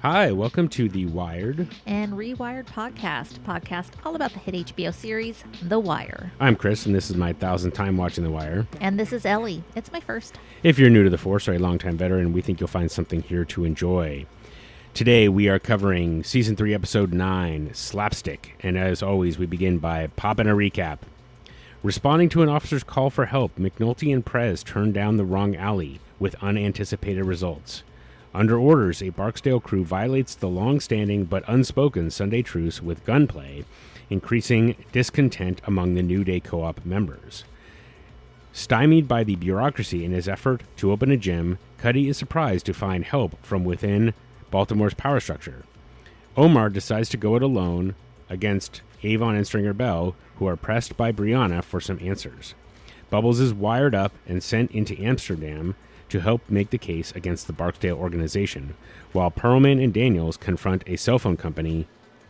Hi, welcome to the Wired and Rewired podcast all about the hit HBO series, The Wire. I'm Chris, and this is my 1,000th time watching The Wire. And this is Ellie. It's my first. If you're new to the force or a longtime veteran, we think you'll find something here to enjoy. Today, we are covering Season 3, Episode 9, Slapstick. And as always, we begin by popping a recap. Responding to an officer's call for help, McNulty and Prez turn down the wrong alley with unanticipated results. Under orders, a Barksdale crew violates the long-standing but unspoken Sunday truce with gunplay, increasing discontent among the New Day Co-op members. Stymied by the bureaucracy in his effort to open a gym, Cuddy is surprised to find help from within Baltimore's power structure. Omar decides to go it alone against Avon and Stringer Bell, who are pressed by Brianna for some answers. Bubbles is wired up and sent into Amsterdam to help make the case against the Barksdale organization, while Perlman and Daniels confront a cell phone company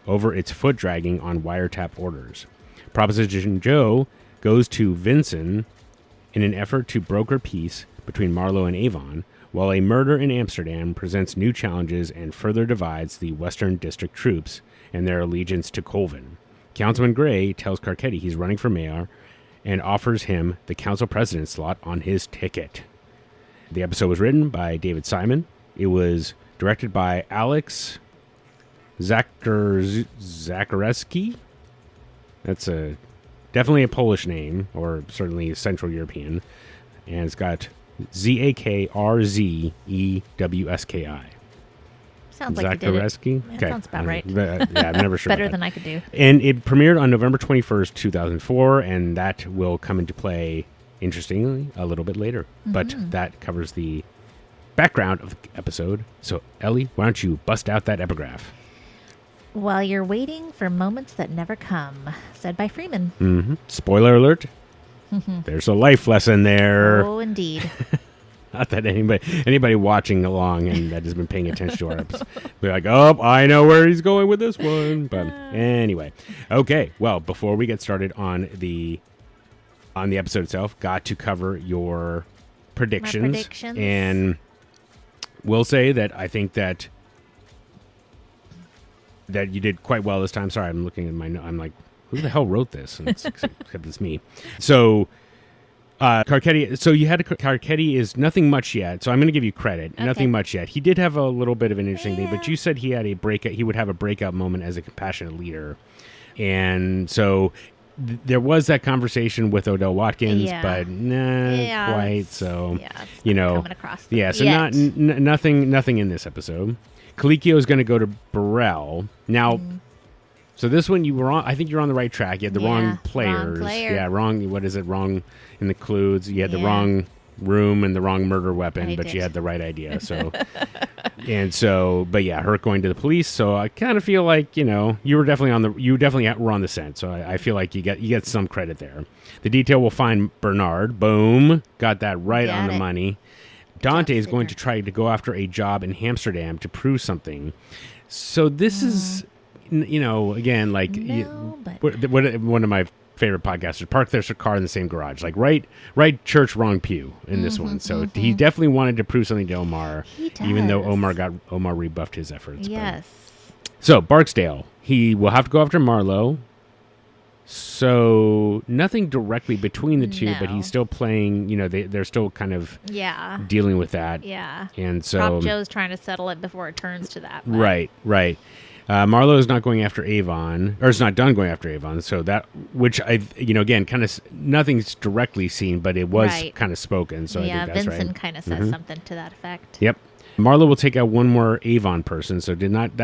over its foot-dragging on wiretap orders. Proposition Joe goes to Vincent in an effort to broker peace between Marlowe and Avon, while a murder in Amsterdam presents new challenges and further divides the Western District troops and their allegiance to Colvin. Councilman Gray tells Carcetti he's running for mayor and offers him the council president slot on his ticket. The episode was written by David Simon. It was directed by Alex Zakareski. That's definitely a Polish name, or certainly Central European. And it's got Zakrzeewski. Sounds like you did it. Okay. Sounds about right. Yeah, I'm never sure. Better than I could do. And it premiered on November 21st, 2004, and that will come into play, interestingly, a little bit later. Mm-hmm. But that covers the background of the episode. So, Ellie, why don't you bust out that epigraph? While you're waiting for moments that never come, said by Freeman. Mm-hmm. Spoiler alert. There's a life lesson there. Oh, indeed. Not that anybody watching along and that has been paying attention to our episode be like, oh, I know where he's going with this one. But anyway. Okay, well, before we get started on the episode itself, got to cover your predictions. And we'll say that I think that you did quite well this time. Sorry, I'm looking at I'm like, who the hell wrote this? And except it's me. So Carcetti. So you had Carcetti is nothing much yet. So I'm going to give you credit. Okay. Nothing much yet. He did have a little bit of an interesting thing, but you said he had a breakout. He would have a breakout moment as a compassionate leader, and so there was that conversation with Odell Watkins, but quite. So coming across so nothing in this episode. Colicchio is going to go to Burrell now. So this one you were on. I think you're on the right track. You had the wrong players. Yeah, wrong. What is it? Wrong in the clues. You had the wrong room and the wrong murder weapon, but you had the right idea. So but yeah, Herc going to the police. So I kind of feel like you were definitely were on the scent. So I feel like you get some credit there. The detail will find Bernard. Boom, got that right on the money. Dante is going to try to go after a job in Amsterdam to prove something. So this is. Again, like one of my favorite podcasters, park their car in the same garage, like right church, wrong pew in this one. So he definitely wanted to prove something to Omar, even though Omar rebuffed his efforts. Yes. So Barksdale, he will have to go after Marlowe. So nothing directly between the two, but he's still playing. They're still kind of dealing with that. Yeah. And so Prop Joe's trying to settle it before it turns to that. But. Right. Marlowe is not going after Avon, or is not done going after Avon. So that, which again, kind of nothing's directly seen, but it was kind of spoken. So I think that's Vincent right. kind of says something to that effect. Yep. Marlowe will take out one more Avon person, so did not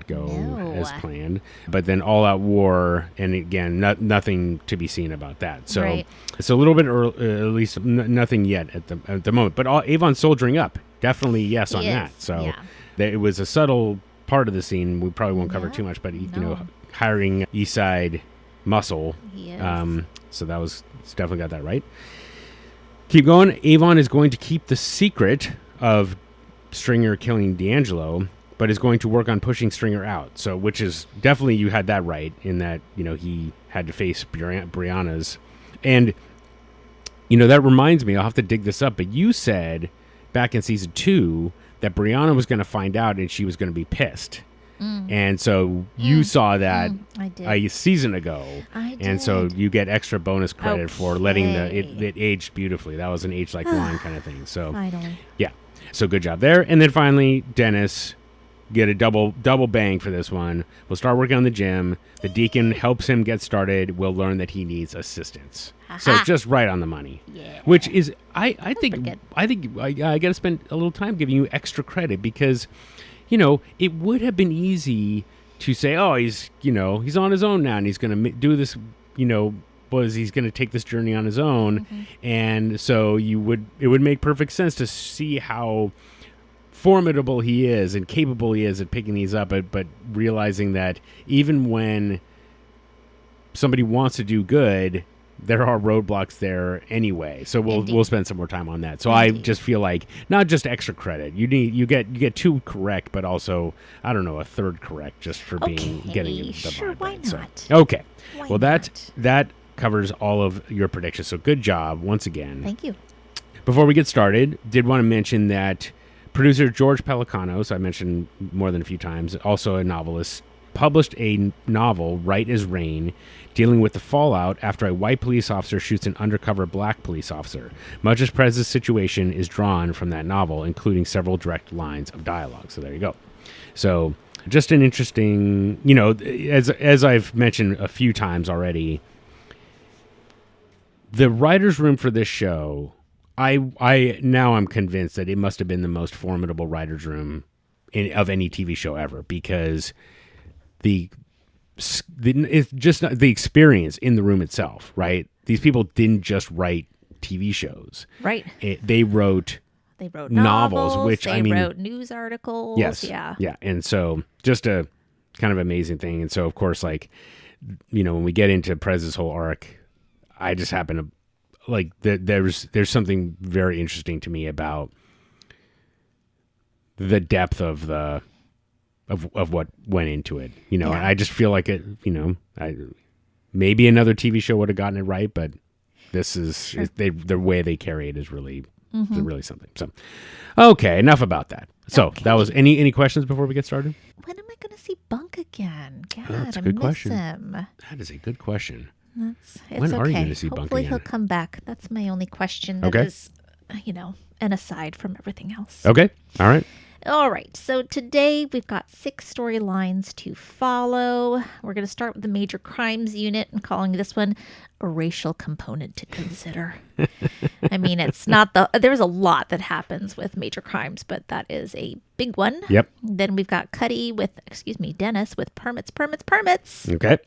go as planned. But then all out war, and again, nothing to be seen about that. So it's a little bit early, at least nothing yet at the moment. But Avon's soldiering up, definitely yes on that. So it was a subtle part of the scene. We probably won't cover too much, but hiring East Side muscle. So that was definitely got that right. Keep going. Avon is going to keep the secret of Stringer killing D'Angelo, but is going to work on pushing Stringer out. So, which is definitely, you had that right in that, he had to face Brianna's. And, that reminds me, I'll have to dig this up, but you said back in season 2 that Brianna was going to find out and she was going to be pissed. And so you saw that a season ago. I did. And so you get extra bonus credit for letting it aged beautifully. That was an age like wine kind of thing. So, finally. Yeah. So good job there. And then finally, Dennis get a double bang for this one. We'll start working on the gym. The deacon helps him get started. We'll learn that he needs assistance. So just right on the money. Yeah. Which is, I think I got to spend a little time giving you extra credit because, it would have been easy to say, oh, he's on his own now and he's going to do this, he's going to take this journey on his own. And so it would make perfect sense to see how formidable he is and capable he is at picking these up, but realizing that even when somebody wants to do good, there are roadblocks there anyway. So we'll spend some more time on that. So I just feel like not just extra credit. You get 2 correct, but also I don't know, a 3rd correct just for getting the sure, vibe why right. not? So, okay. Why well, not? that covers all of your predictions. So good job once again. Thank you. Before we get started, did want to mention that producer George Pelicanos, I mentioned more than a few times, also a novelist, published a novel, Right as Rain, dealing with the fallout after a white police officer shoots an undercover black police officer. Much of Prez's situation is drawn from that novel, including several direct lines of dialogue. So there you go. So just an interesting, as I've mentioned a few times already, the writer's room for this show, I now I'm convinced that it must have been the most formidable writer's room of any TV show ever, because it's just not the experience in the room itself, right? These people didn't just write TV shows. Right. They wrote novels, which they wrote news articles. Yes. Yeah. Yeah. And so just a kind of amazing thing. And so, of course, when we get into Prez's whole arc, I just happen to there's something very interesting to me about the depth of what went into it, and I just feel like it, maybe another TV show would have gotten it right, but this is the way they carry it is really something. So, okay, enough about that. So that was any questions before we get started? When am I going to see Bunk again? God, that's a good question. Him. That is a good question. It's when are okay. you going to see Bunk Hopefully again? he'll come back. That's my only question. That is, an aside from everything else. Okay. All right. All right, so today we've got 6 storylines to follow. We're going to start with the Major Crimes Unit and calling this one a racial component to consider. I mean, it's not there's a lot that happens with major crimes, but that is a big one. Yep. Then we've got Dennis with permits. Okay.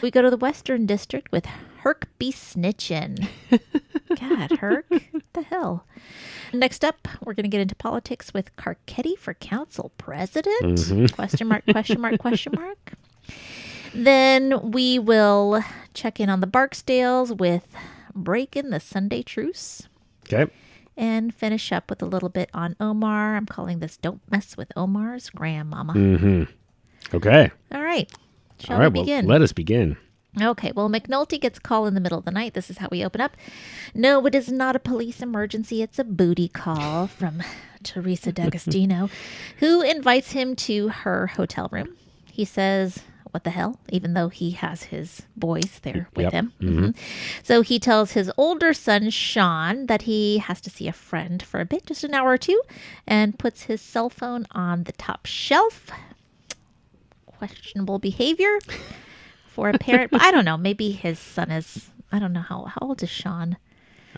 We go to the Western District with Herc Be Snitchin. God, Herc, what the hell? Next up, we're going to get into politics with Carcetti for council president? Question mark. Then we will check in on the Barksdales with breaking the Sunday truce. Okay. And finish up with a little bit on Omar. I'm calling this Don't Mess with Omar's Grandmama. Okay. All right. Shall we begin? Well, let us begin. Okay, well, McNulty gets a call in the middle of the night. This is how we open up. No, it is not a police emergency. It's a booty call from Teresa D'Agostino, who invites him to her hotel room. He says, what the hell, even though he has his boys there with him. So he tells his older son, Sean, that he has to see a friend for a bit, just an hour or two, and puts his cell phone on the top shelf. Questionable behavior for a parent, but I don't know. Maybe his son is, I don't know, how old is Sean?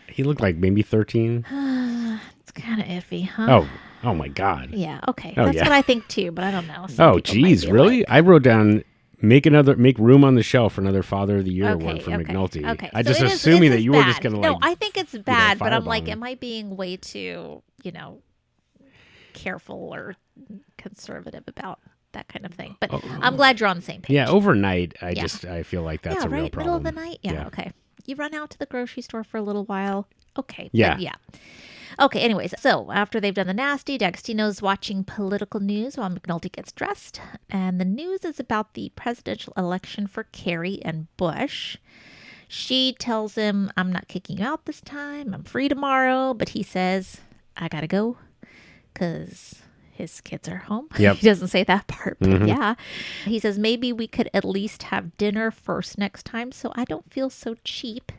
He looked like maybe 13. It's kind of iffy, huh? Oh my God. Yeah, okay. That's what I think too, but I don't know. Geez, really? I wrote down make room on the shelf for another Father of the Year award for McNulty. Okay. I just assuming that you were just going to No, I think it's bad, but I'm like, him. am I being way too, careful or conservative about that kind of thing? But I'm glad you're on the same page. Yeah, overnight, I feel like that's a real right? problem. Middle of the night? Yeah, okay. You run out to the grocery store for a little while. Okay. Yeah. Yeah. Okay, anyways, so after they've done the nasty, D'Agostino's watching political news while McNulty gets dressed. And the news is about the presidential election for Kerry and Bush. She tells him, I'm not kicking you out this time. I'm free tomorrow. But he says, I gotta go because his kids are home. Yep. He doesn't say that part, but yeah. He says, maybe we could at least have dinner first next time so I don't feel so cheap.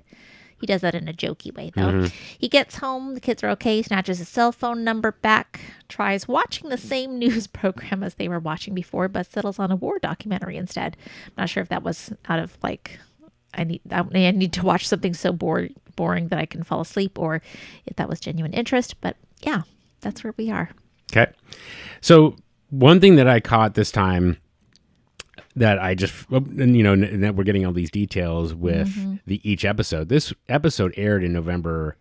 He does that in a jokey way, though. He gets home. The kids are okay. Snatches his cell phone number back. Tries watching the same news program as they were watching before, but settles on a war documentary instead. I'm not sure if that was out of like, I need to watch something so boring that I can fall asleep, or if that was genuine interest. But yeah, that's where we are. Okay. So one thing that I caught this time that I just, and that we're getting all these details with each episode. This episode aired in November,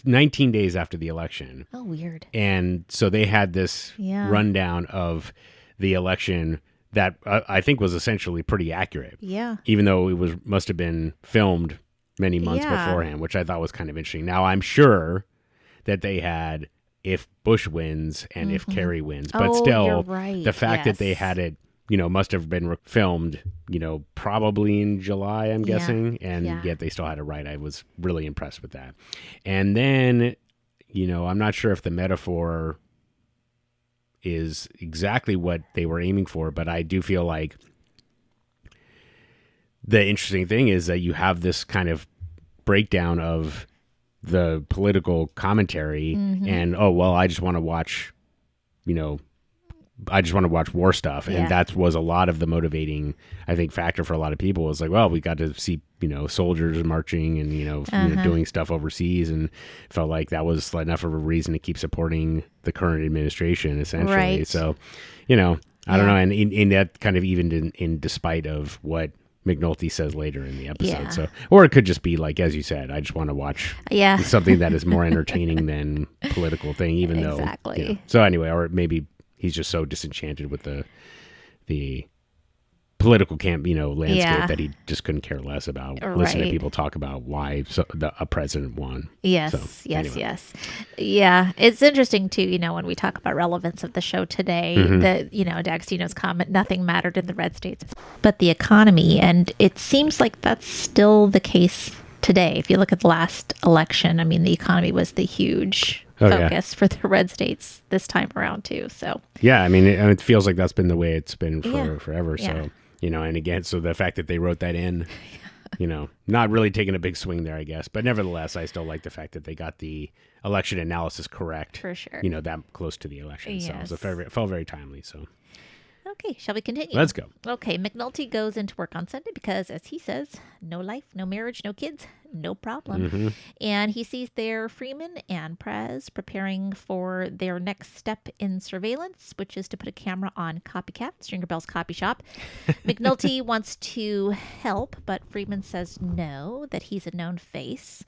19 days after the election. Oh, weird. And so they had this rundown of the election that I think was essentially pretty accurate. Yeah. Even though it must have been filmed many months beforehand, which I thought was kind of interesting. Now, I'm sure that they had if Bush wins and if Kerry wins. But still, you're right. The fact that they had it, must have been filmed, probably in July, I'm guessing. And yet they still had it right. I was really impressed with that. And then, I'm not sure if the metaphor is exactly what they were aiming for, but I do feel like the interesting thing is that you have this kind of breakdown of the political commentary and, I just want to watch, war stuff. And that was a lot of the motivating, I think, factor for a lot of people. It's like, well, we got to see, soldiers marching and, doing stuff overseas, and felt like that was enough of a reason to keep supporting the current administration, essentially. Right. So, I don't know. And in that kind of even in despite of what McNulty says later in the episode. Yeah. So, or it could just be like, as you said, I just want to watch something that is more entertaining than political thing, even though. So anyway, or maybe he's just so disenchanted with the political landscape that he just couldn't care less about listening to people talk about why a president won. Yes, yes. Yeah, it's interesting too, when we talk about relevance of the show today, that, D'Agostino's comment, nothing mattered in the red states but the economy. And it seems like that's still the case today. If you look at the last election, I mean, the economy was the huge focus for the red states this time around too. So yeah, I mean, it feels like that's been the way it's been for forever. So, and again, so the fact that they wrote that in, not really taking a big swing there, I guess. But nevertheless, I still like the fact that they got the election analysis correct. For sure. That close to the election. Yes. So it felt very timely. So. Okay, shall we continue? Let's go. Okay, McNulty goes into work on Sunday because, as he says, no life, no marriage, no kids, no problem. And he sees there Freeman and Prez preparing for their next step in surveillance, which is to put a camera on Copycat, Stringer Bell's copy shop. McNulty wants to help, but Freeman says no, that he's a known face.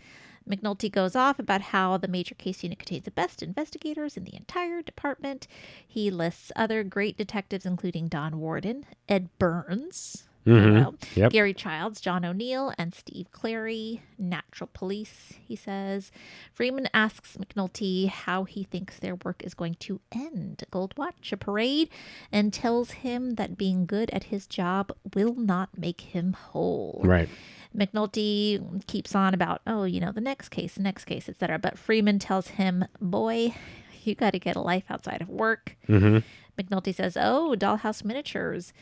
McNulty goes off about how the major case unit contains the best investigators in the entire department. He lists other great detectives, including Don Warden, Ed Burns, Gary Childs, John O'Neill, and Steve Clary, Natural Police, he says. Freeman asks McNulty how he thinks their work is going to end. Gold Watch, a parade, and tells him that being good at his job will not make him whole. Right. McNulty keeps on about, the next case, etc. But Freeman tells him, boy, you got to get a life outside of work. McNulty says, dollhouse miniatures.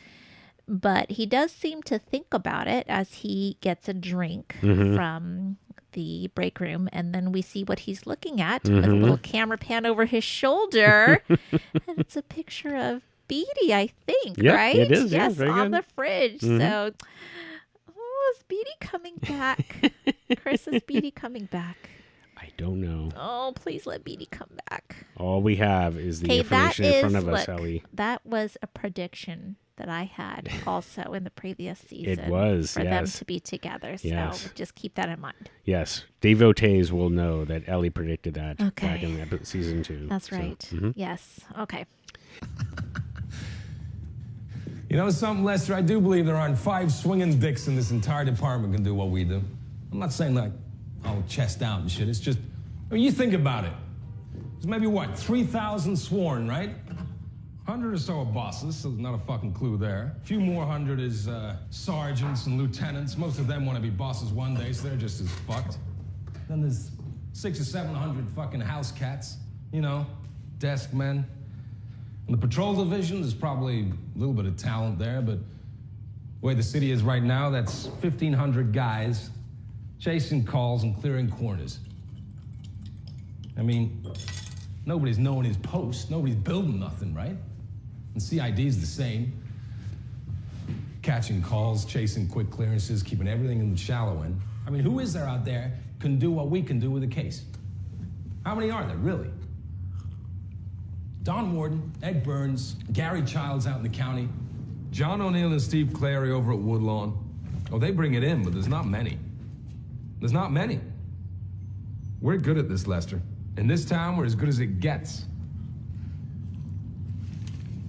But he does seem to think about it as he gets a drink from the break room. And then we see what he's looking at with a little camera pan over his shoulder. And it's a picture of Beatty, I think, right? It is. Yes, very on good. the fridge. So... is Beatty coming back? Chris, is Beatty coming back? I don't know. Oh, please let Beatty come back. All we have is the information in front of us, Ellie. That was a prediction that I had also in the previous season. It was, for them to be together. So just keep that in mind. Yes. Devotees will know that Ellie predicted that back in season 2. That's right. Yes. Okay. You know something, Lester? I do believe there aren't 5 swinging dicks in this entire department can do what we do. I'm not saying chest out and shit. It's just I mean, you think about it. There's maybe, 3,000 sworn, right? 100 or so are bosses, so there's not a fucking clue there. A few more hundred is sergeants and lieutenants. Most of them want to be bosses one day, so they're just as fucked. Then there's 600 or 700 fucking house cats, desk men. In the patrol division, there's probably a little bit of talent there, but the way the city is right now, that's 1,500 guys chasing calls and clearing corners. I mean, nobody's knowing his post. Nobody's building nothing, right? And CID's the same. Catching calls, chasing quick clearances, keeping everything in the shallow end. I mean, who is there out there can do what we can do with a case? How many are there, really? Don Warden, Ed Burns, Gary Childs out in the county, John O'Neill and Steve Clary over at Woodlawn. Oh, they bring it in, but there's not many. There's not many. We're good at this, Lester. In this town, we're as good as it gets.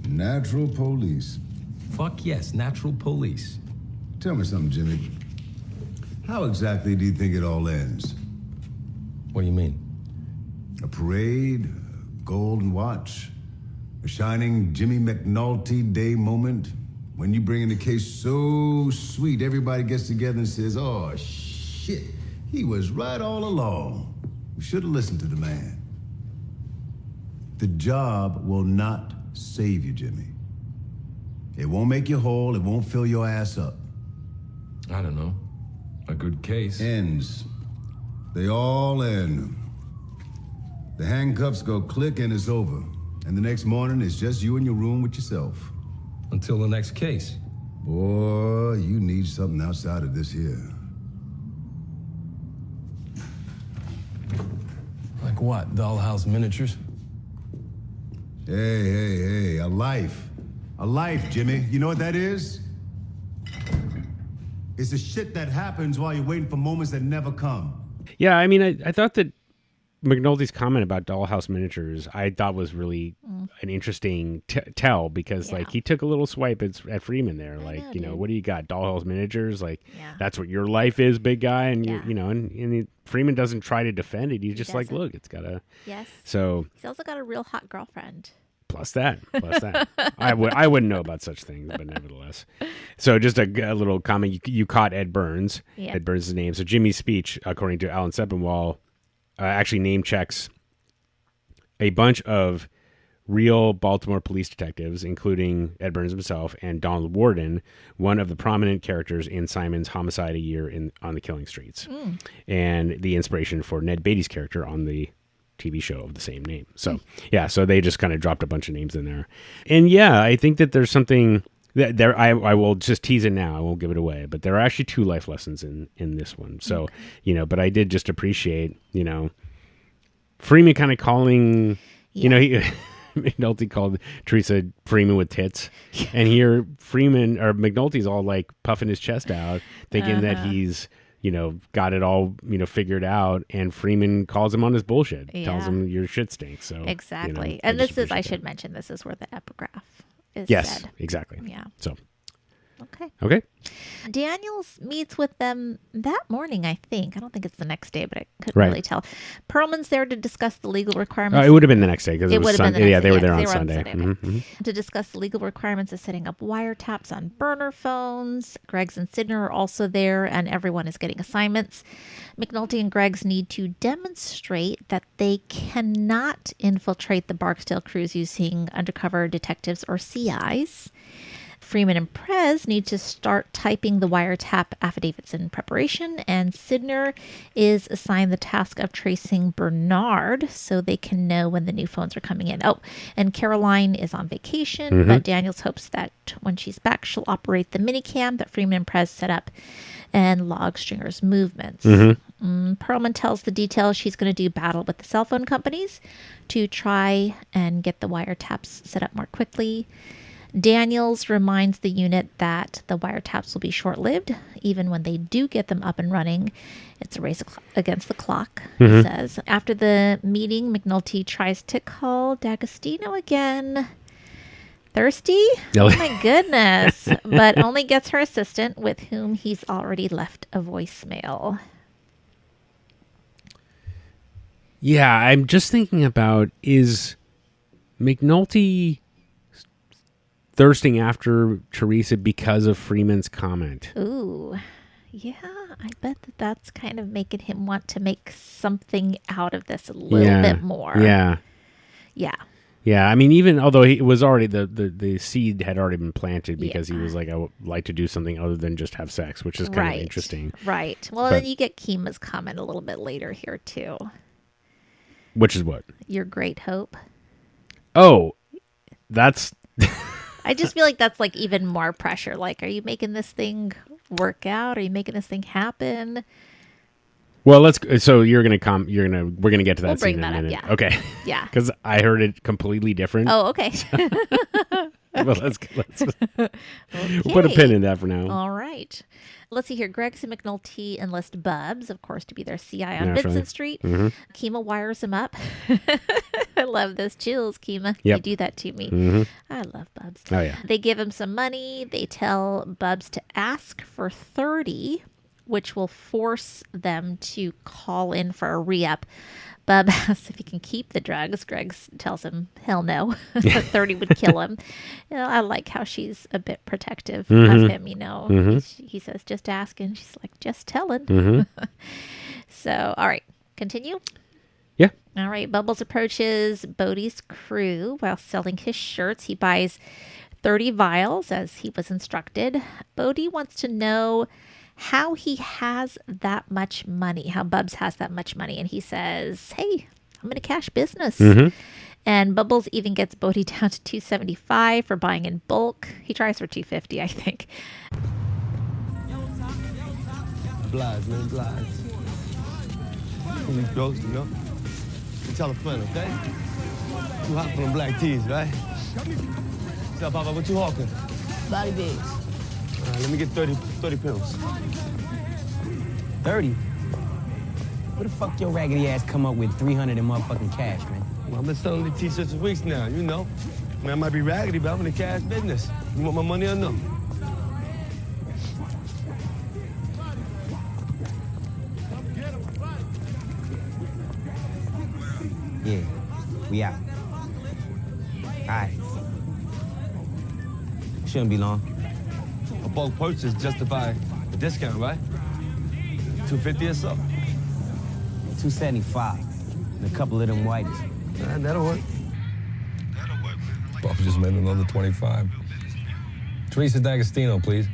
Natural police. Fuck yes, natural police. Tell me something, Jimmy. How exactly do you think it all ends? What do you mean? A parade, a golden watch, a shining Jimmy McNulty Day moment? When you bring in a case so sweet, everybody gets together and says, oh, shit, he was right all along. We should have listened to the man. The job will not save you, Jimmy. It won't make you whole. It won't fill your ass up. I don't know. A good case. Ends. They all end. The handcuffs go click and it's over. And the next morning, it's just you in your room with yourself. Until the next case. Boy, you need something outside of this here. Like what? Dollhouse miniatures? Hey, a life. A life, Jimmy. You know what that is? It's the shit that happens while you're waiting for moments that never come. Yeah, I mean, I thought that McNulty's comment about dollhouse miniatures, I thought was really an interesting tell because, like, he took a little swipe at Freeman there. Like, what do you got? Dollhouse miniatures? Like, that's what your life is, big guy. And, Freeman doesn't try to defend it. He's just like, look, it's got a... Yes. So... He's also got a real hot girlfriend. Plus that. I wouldn't know about such things, but nevertheless. So just a little comment. You caught Ed Burns. Yeah. Ed Burns' name. So Jimmy's speech, according to Alan Sepinwall, actually name checks a bunch of real Baltimore police detectives, including Ed Burns himself and Donald Warden, one of the prominent characters in Simon's Homicide: A Year on the Killing Streets, and the inspiration for Ned Beatty's character on the TV show of the same name. So, so they just kind of dropped a bunch of names in there. And I think that there's something that there, I will just tease it now. I won't give it away, but there are actually 2 life lessons in this one. So, but I did just appreciate, Freeman kind of calling, McNulty called Teresa Freeman with tits. And here McNulty's all like puffing his chest out, thinking that he's, got it all, figured out, and Freeman calls him on his bullshit, tells him your shit stinks. So exactly. And I should mention, this is where the epigraph is said. Exactly. Yeah. So. Okay. Daniels meets with them that morning, I think. I don't think it's the next day, but I couldn't really tell. Perlman's there to discuss the legal requirements. It would have been the next day because it was Sunday. Yeah, they were there on Sunday. To discuss the legal requirements of setting up wiretaps on burner phones. Greggs and Sidner are also there, and everyone is getting assignments. McNulty and Greggs need to demonstrate that they cannot infiltrate the Barksdale crews using undercover detectives or CIs. Freeman and Prez need to start typing the wiretap affidavits in preparation, and Sidner is assigned the task of tracing Bernard so they can know when the new phones are coming in. Oh, and Caroline is on vacation, but Daniels hopes that when she's back, she'll operate the minicam that Freeman and Prez set up and log Stringer's movements. Perlman tells the details she's going to do battle with the cell phone companies to try and get the wiretaps set up more quickly. Daniels reminds the unit that the wiretaps will be short-lived. Even when they do get them up and running, it's a race against the clock, he says. After the meeting, McNulty tries to call D'Agostino again. Thirsty? Oh my goodness. But only gets her assistant, with whom he's already left a voicemail. Yeah, I'm just thinking about, is McNulty thirsting after Teresa because of Freeman's comment? Ooh, yeah, I bet that's kind of making him want to make something out of this a little bit more. Yeah. Yeah. Yeah, I mean, even although it was already, the seed had already been planted because he was like, I would like to do something other than just have sex, which is kind of interesting. Right. Well, then you get Kima's comment a little bit later here, too. Which is what? Your great hope. Oh, that's... I just feel like that's like even more pressure. Like, are you making this thing work out? Are you making this thing happen? Well, so we're gonna get to that scene in a minute. Yeah. Okay. Yeah. Because I heard it completely different. Oh, okay. Well, let's we'll put a pin in that for now. All right. Let's see here. Greggs and McNulty enlist Bubs, of course, to be their CI on Naturally. Vincent Street. Kima wires him up. I love those chills, Kima. Yep. You do that to me. I love Bubs. Oh, yeah. They give him some money. They tell Bubs to ask for 30, which will force them to call in for a re-up. Bub asks if he can keep the drugs. Greggs tells him, hell no. 30 would kill him. You know, I like how she's a bit protective of him, you know. He says, just asking. She's like, just telling. So, all right. Continue? Yeah. All right. Bubbles approaches Bodie's crew while selling his shirts. He buys 30 vials as he was instructed. Bodie wants to know how he has that much money, how Bubs has that much money. And he says, hey, I'm in a cash business. And Bubbles even gets Bodie down to $275 for buying in bulk. He tries for $250, I think. Oblige, man, oblige. These ghosts, you know? You tell a friend, okay? Too hot for them black teas, right? Tell Papa, what you hawking? Body bags. All right, let me get 30 pills. 30? Where the fuck your raggedy ass come up with 300 in motherfucking cash, man? Well, I've been selling these t-shirts for weeks now, you know. I mean, I might be raggedy, but I'm in the cash business. You want my money or no? Yeah, we out. All right. Shouldn't be long. A bulk purchase justify a discount, right? $250 or so. 275. And a couple of them whiteys. That'll work. Buff just made another 25. Teresa D'Agostino, please.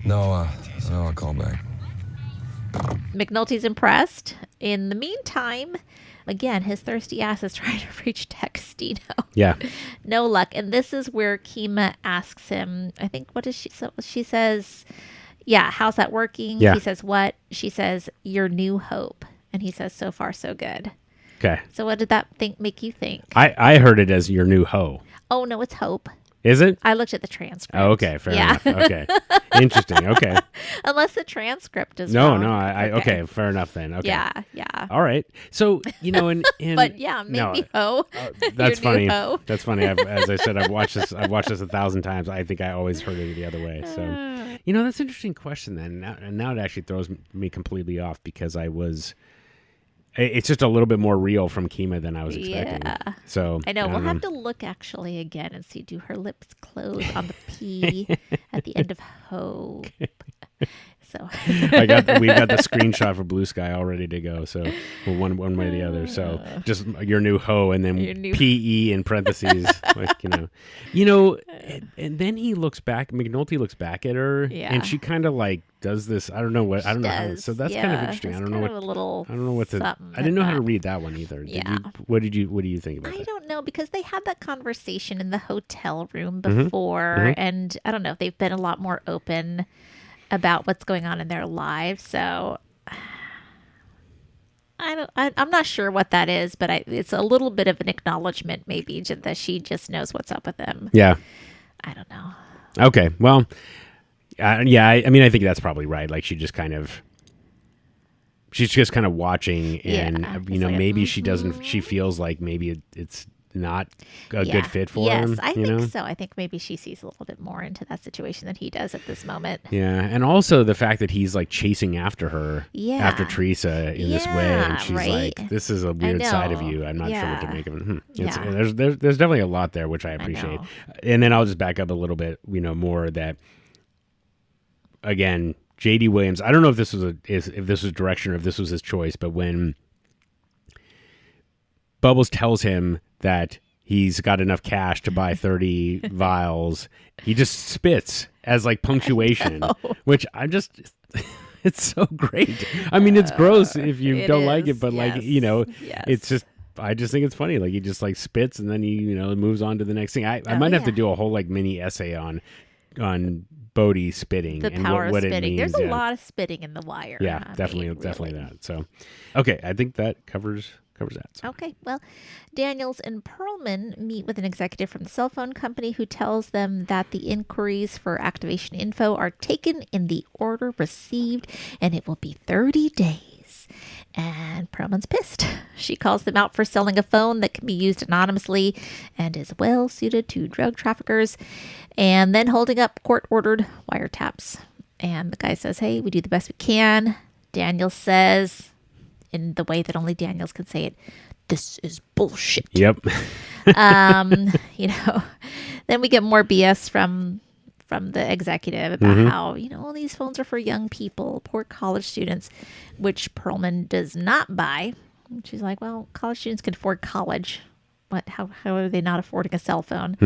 No, I'll call back. McNulty's impressed. In the meantime, again, his thirsty ass is trying to reach D'Agostino. Yeah. No luck. And this is where Kima asks him, I think, what is she? So she says, yeah, how's that working? Yeah. He says, what? She says, your new hope. And he says, so far, so good. Okay. So what did that make you think? I heard it as your new hoe. Oh, no, it's hope. Is it? I looked at the transcript. Oh, okay. Fair enough. Okay. Interesting. Okay. Unless the transcript is No, wrong. no. Okay. Fair enough then. Okay. Yeah. All right. So, and But yeah, maybe ho. That's Your new funny. hoe. That's funny. As I said, I've watched this 1,000 times. I think I always heard it the other way. So, that's an interesting question then. Now it actually throws me completely off because it's just a little bit more real from Kima than I was expecting. Yeah. So I know. We'll have to look actually again and see, do her lips close on the P at the end of hope? So we've got the screenshot for Blue Sky all ready to go. So one way or the other. So just your new hoe and then PE in parentheses, and then he looks back. McNulty looks back at her, and she kind of like does this. I don't know what. I don't know. So that's kind of interesting. I don't know what to. I didn't know how to read that one either. Yeah. What do you think about that? I don't know, because they had that conversation in the hotel room before, and I don't know if they've been a lot more open about what's going on in their lives. So I'm not sure what that is, but it's a little bit of an acknowledgement maybe that she just knows what's up with them. Yeah. I don't know. Okay. Well, I mean, I think that's probably right. Like she's just kind of watching and, maybe she doesn't, she feels like maybe it's not a good fit for him. Yes, I think so. I think maybe she sees a little bit more into that situation than he does at this moment. Yeah, and also the fact that he's like chasing after her, after Teresa in this way, and she's like, "This is a weird side of you. I'm not sure what to make of it." There's definitely a lot there, which I appreciate. And then I'll just back up a little bit, more that again, J.D. Williams. I don't know if this was if this was direction or if this was his choice, but when Bubbles tells him that he's got enough cash to buy 30 vials, he just spits as like punctuation, which it's so great. I mean, it's gross if you don't like it, but it's just, I just think it's funny. Like he just like spits and then he, moves on to the next thing. I might have to do a whole like mini essay on Bodhi spitting the and power what of spitting. it means. There's a lot of spitting in The Wire. Yeah, definitely that. So, okay, I think that covers that. So. Okay, well, Daniels and Perlman meet with an executive from the cell phone company who tells them that the inquiries for activation info are taken in the order received, and it will be 30 days. And Perlman's pissed. She calls them out for selling a phone that can be used anonymously and is well suited to drug traffickers, and then holding up court-ordered wiretaps. And the guy says, hey, we do the best we can. Daniels says, in the way that only Daniels can say it, this is bullshit. Yep. Then we get more BS from the executive about how, all these phones are for young people, poor college students, which Perlman does not buy. She's like, well, college students can afford college. How are they not affording a cell phone?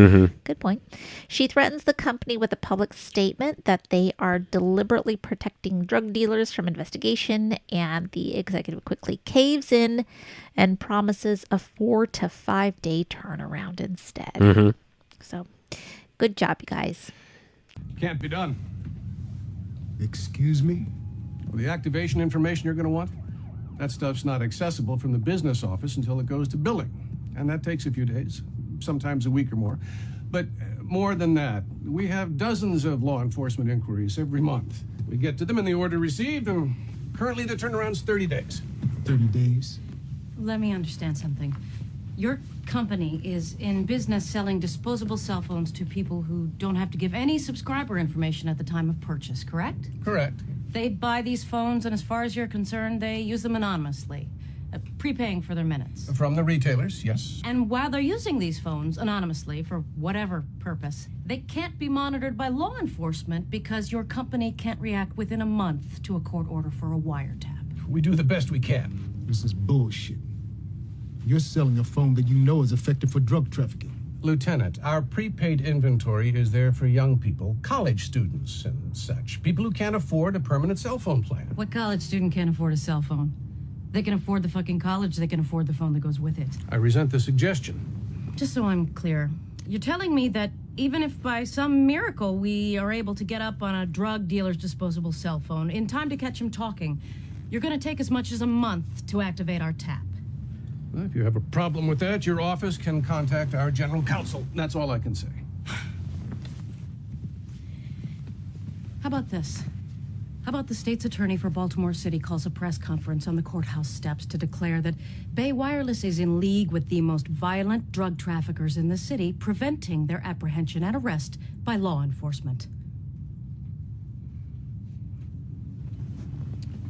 Good point. She threatens the company with a public statement that they are deliberately protecting drug dealers from investigation, and the executive quickly caves in and promises a 4 to 5 day turnaround instead. So, good job, you guys. Can't be done. Excuse me? Well, the activation information you're going to want, that stuff's not accessible from the business office until it goes to billing. And that takes a few days, sometimes a week or more. But more than that, we have dozens of law enforcement inquiries every month. We get to them in the order received, and currently the turnaround's 30 days. 30 days? Let me understand something. Your company is in business selling disposable cell phones to people who don't have to give any subscriber information at the time of purchase, correct? Correct. They buy these phones, and as far as you're concerned, they use them anonymously, prepaying for their minutes. From the retailers, yes. And while they're using these phones anonymously for whatever purpose, they can't be monitored by law enforcement because your company can't react within a month to a court order for a wiretap. We do the best we can. This is bullshit. You're selling a phone that you know is effective for drug trafficking. Lieutenant, our prepaid inventory is there for young people, college students and such, people who can't afford a permanent cell phone plan. What college student can't afford a cell phone? They can afford the fucking college, they can afford the phone that goes with it. I resent the suggestion. Just so I'm clear, you're telling me that even if by some miracle we are able to get up on a drug dealer's disposable cell phone in time to catch him talking, you're going to take as much as a month to activate our tap. Well, if you have a problem with that, your office can contact our general counsel. That's all I can say. How about this? How about the state's attorney for Baltimore City calls a press conference on the courthouse steps to declare that Bay Wireless is in league with the most violent drug traffickers in the city, preventing their apprehension and arrest by law enforcement.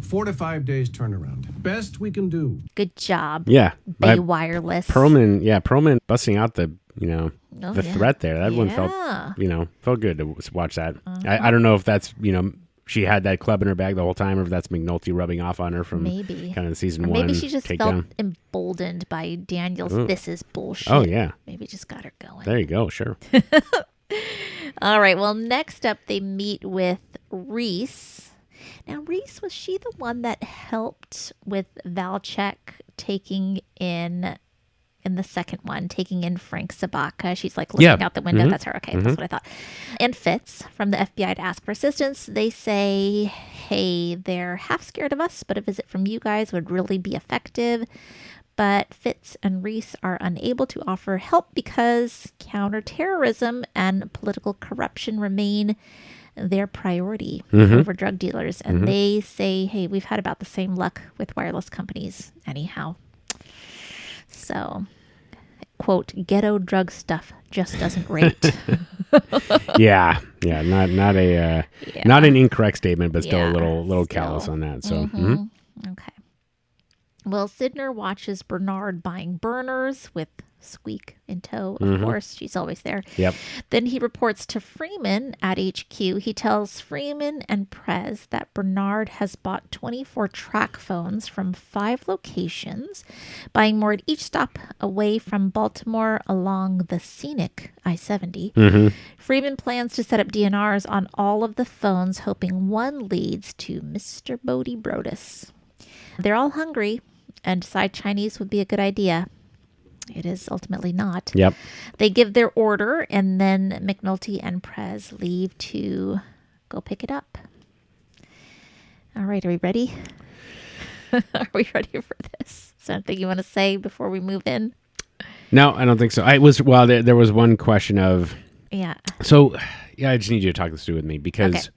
4 to 5 days turnaround. Best we can do. Good job. Yeah. Bay Wireless. Perlman busting out the, threat there. That one Yeah. felt good to watch that. I don't know if that's, she had that club in her bag the whole time, or if that's McNulty rubbing off on her from Maybe. kind of the season Or one. maybe she just felt takedown. emboldened by Daniel's "this is bullshit." Oh, yeah. Maybe it just got her going. There you go. Sure. All right. Well, next up, they meet with Reese. Now, Reese, was she the one that helped with Valchek taking in the second one, taking in Frank Sabaka? She's like looking out the window. That's her. Okay, that's what I thought. And Fitz from the FBI to ask for assistance. They say, hey, they're half scared of us, but a visit from you guys would really be effective. But Fitz and Reese are unable to offer help because counterterrorism and political corruption remain their priority over drug dealers. And they say, hey, we've had about the same luck with wireless companies anyhow. So quote, ghetto drug stuff just doesn't rate. Yeah. Not an incorrect statement, but still a little callous on that. So, Okay. Well, Sidner watches Bernard buying burners with Squeak in tow, of course. She's always there. Yep. Then he reports to Freeman at HQ. He tells Freeman and Prez that Bernard has bought 24 track phones from 5 locations, buying more at each stop away from Baltimore along the scenic I-70. Freeman plans to set up DNRs on all of the phones, hoping one leads to Mr. Bodie Brodus. They're all hungry and decide Chinese would be a good idea. It is ultimately not. Yep. They give their order, and then McNulty and Prez leave to go pick it up. All right, are we ready? Are we ready for this? Is there anything you want to say before we move in? No, I don't think so. There was one question of... Yeah. So, yeah, I just need you to talk this through with me, because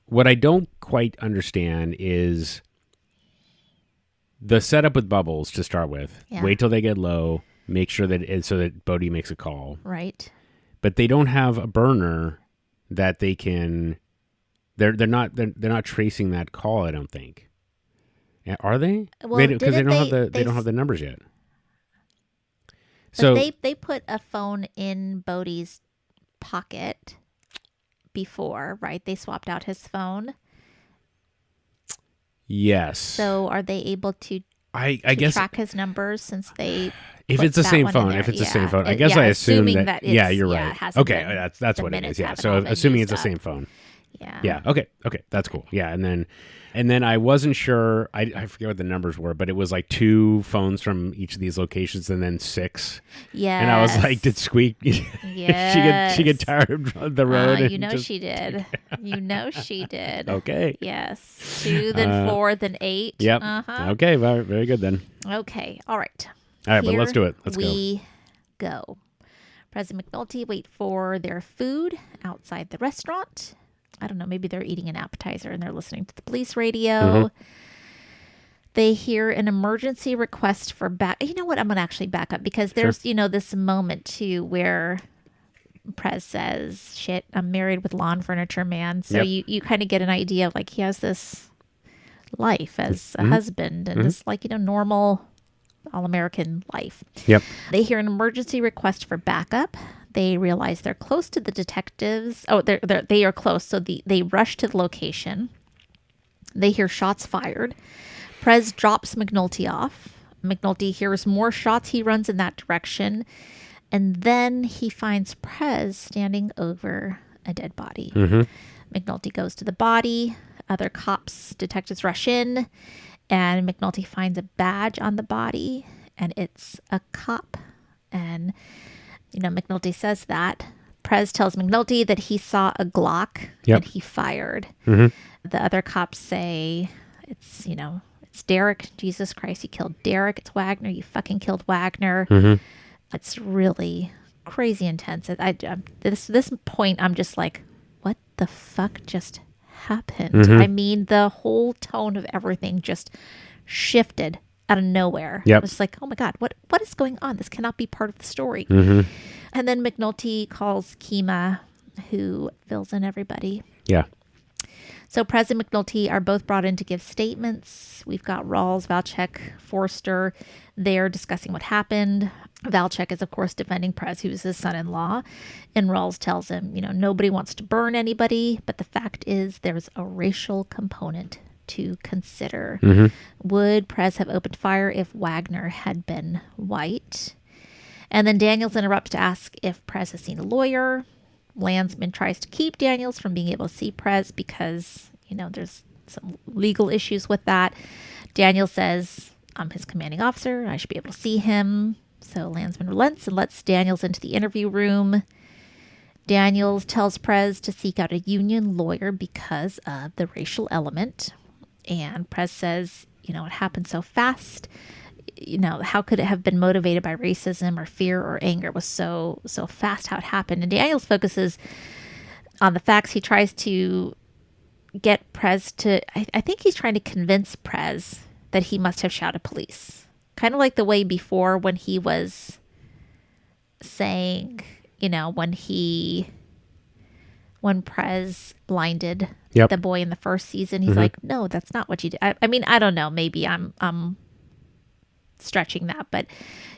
what I don't quite understand is the setup with Bubbles to start with. Yeah. Wait till they get low. Make sure that so that Bodie makes a call. Right. But they don't have a burner that they can. They're not tracing that call. I don't think. Are they? Well, because they don't have the numbers yet. But So they put a phone in Bodie's pocket before, right? They swapped out his phone. yes. So are they able to I guess track his numbers since they? if put it's the that same one in phone, there? if it's the Yeah. same phone, I guess I assume assuming that. it's- Yeah, you're yeah, it right. hasn't Okay, been- that's the what it minutes is. Yeah. haven't all So been assuming used it's the up. same phone. Yeah. Yeah. Okay. That's cool. Yeah. And then I wasn't sure. I forget what the numbers were, but it was like 2 phones from each of these locations, and then 6. Yeah. And I was like, did Squeak? Yes. she get tired of the road? and You know just- she did. You know she did. Okay. Yes. 2, then 4, then 8. Yep. Uh-huh. Okay. Very, very good then. Okay. All right. All right, but let's Here do it. Let's go. we go. President McNulty wait for their food outside the restaurant. I don't know. Maybe they're eating an appetizer and they're listening to the police radio. They hear an emergency request for back. You know what? I'm going to actually back up because there's, this moment too where Prez says, shit, I'm married with lawn furniture man. So Yep. you kind of get an idea of like he has this life as a husband and this normal all-American life. Yep. They hear an emergency request for backup. They realize they're close to the detectives. Oh, they are close. So they rush to the location. They hear shots fired. Prez drops McNulty off. McNulty hears more shots. He runs in that direction. And then he finds Prez standing over a dead body. McNulty goes to the body. Other detectives rush in. And McNulty finds a badge on the body. And it's a cop. And McNulty says that. Prez tells McNulty that he saw a Glock that he fired. The other cops say, it's Derek. Jesus Christ, you killed Derek. It's Wagner. You fucking killed Wagner. It's really crazy intense. This point, I'm just like, what the fuck just happened? I mean, the whole tone of everything just shifted out of nowhere. Yep. It was like, oh my God, what is going on? This cannot be part of the story. And then McNulty calls Kima, who fills in everybody. Yeah. So Prez and McNulty are both brought in to give statements. We've got Rawls, Valchek, Forster. They're discussing what happened. Valchek is, of course, defending Prez, who's his son-in-law. And Rawls tells him, nobody wants to burn anybody, but the fact is there's a racial component to consider. Would Prez have opened fire if Wagner had been white? And then Daniels interrupts to ask if Prez has seen a lawyer. Landsman tries to keep Daniels from being able to see Prez because, there's some legal issues with that. Daniels says, I'm his commanding officer. I should be able to see him. So Landsman relents and lets Daniels into the interview room. Daniels tells Prez to seek out a union lawyer because of the racial element. And Prez says, it happened so fast. How could it have been motivated by racism or fear or anger? It was so fast how it happened. And Daniels focuses on the facts. He tries to get Prez to, I think he's trying to convince Prez that he must have shouted police. Kind of like the way before when he was saying, when Prez blinded Yep. the boy in the first season, he's like, no, that's not what you did. I mean, I don't know. Maybe I'm stretching that, but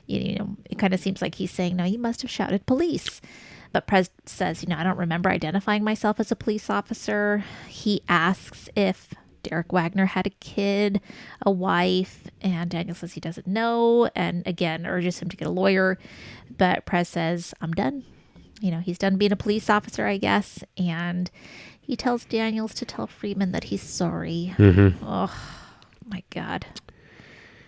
it kind of seems like he's saying, no, you must have shouted police. But Prez says, I don't remember identifying myself as a police officer. He asks if Derek Wagner had a kid, a wife, and Daniel says he doesn't know, and again urges him to get a lawyer. But Prez says, I'm done. He's done being a police officer, I guess, and he tells Daniels to tell Freeman that he's sorry. Oh my God.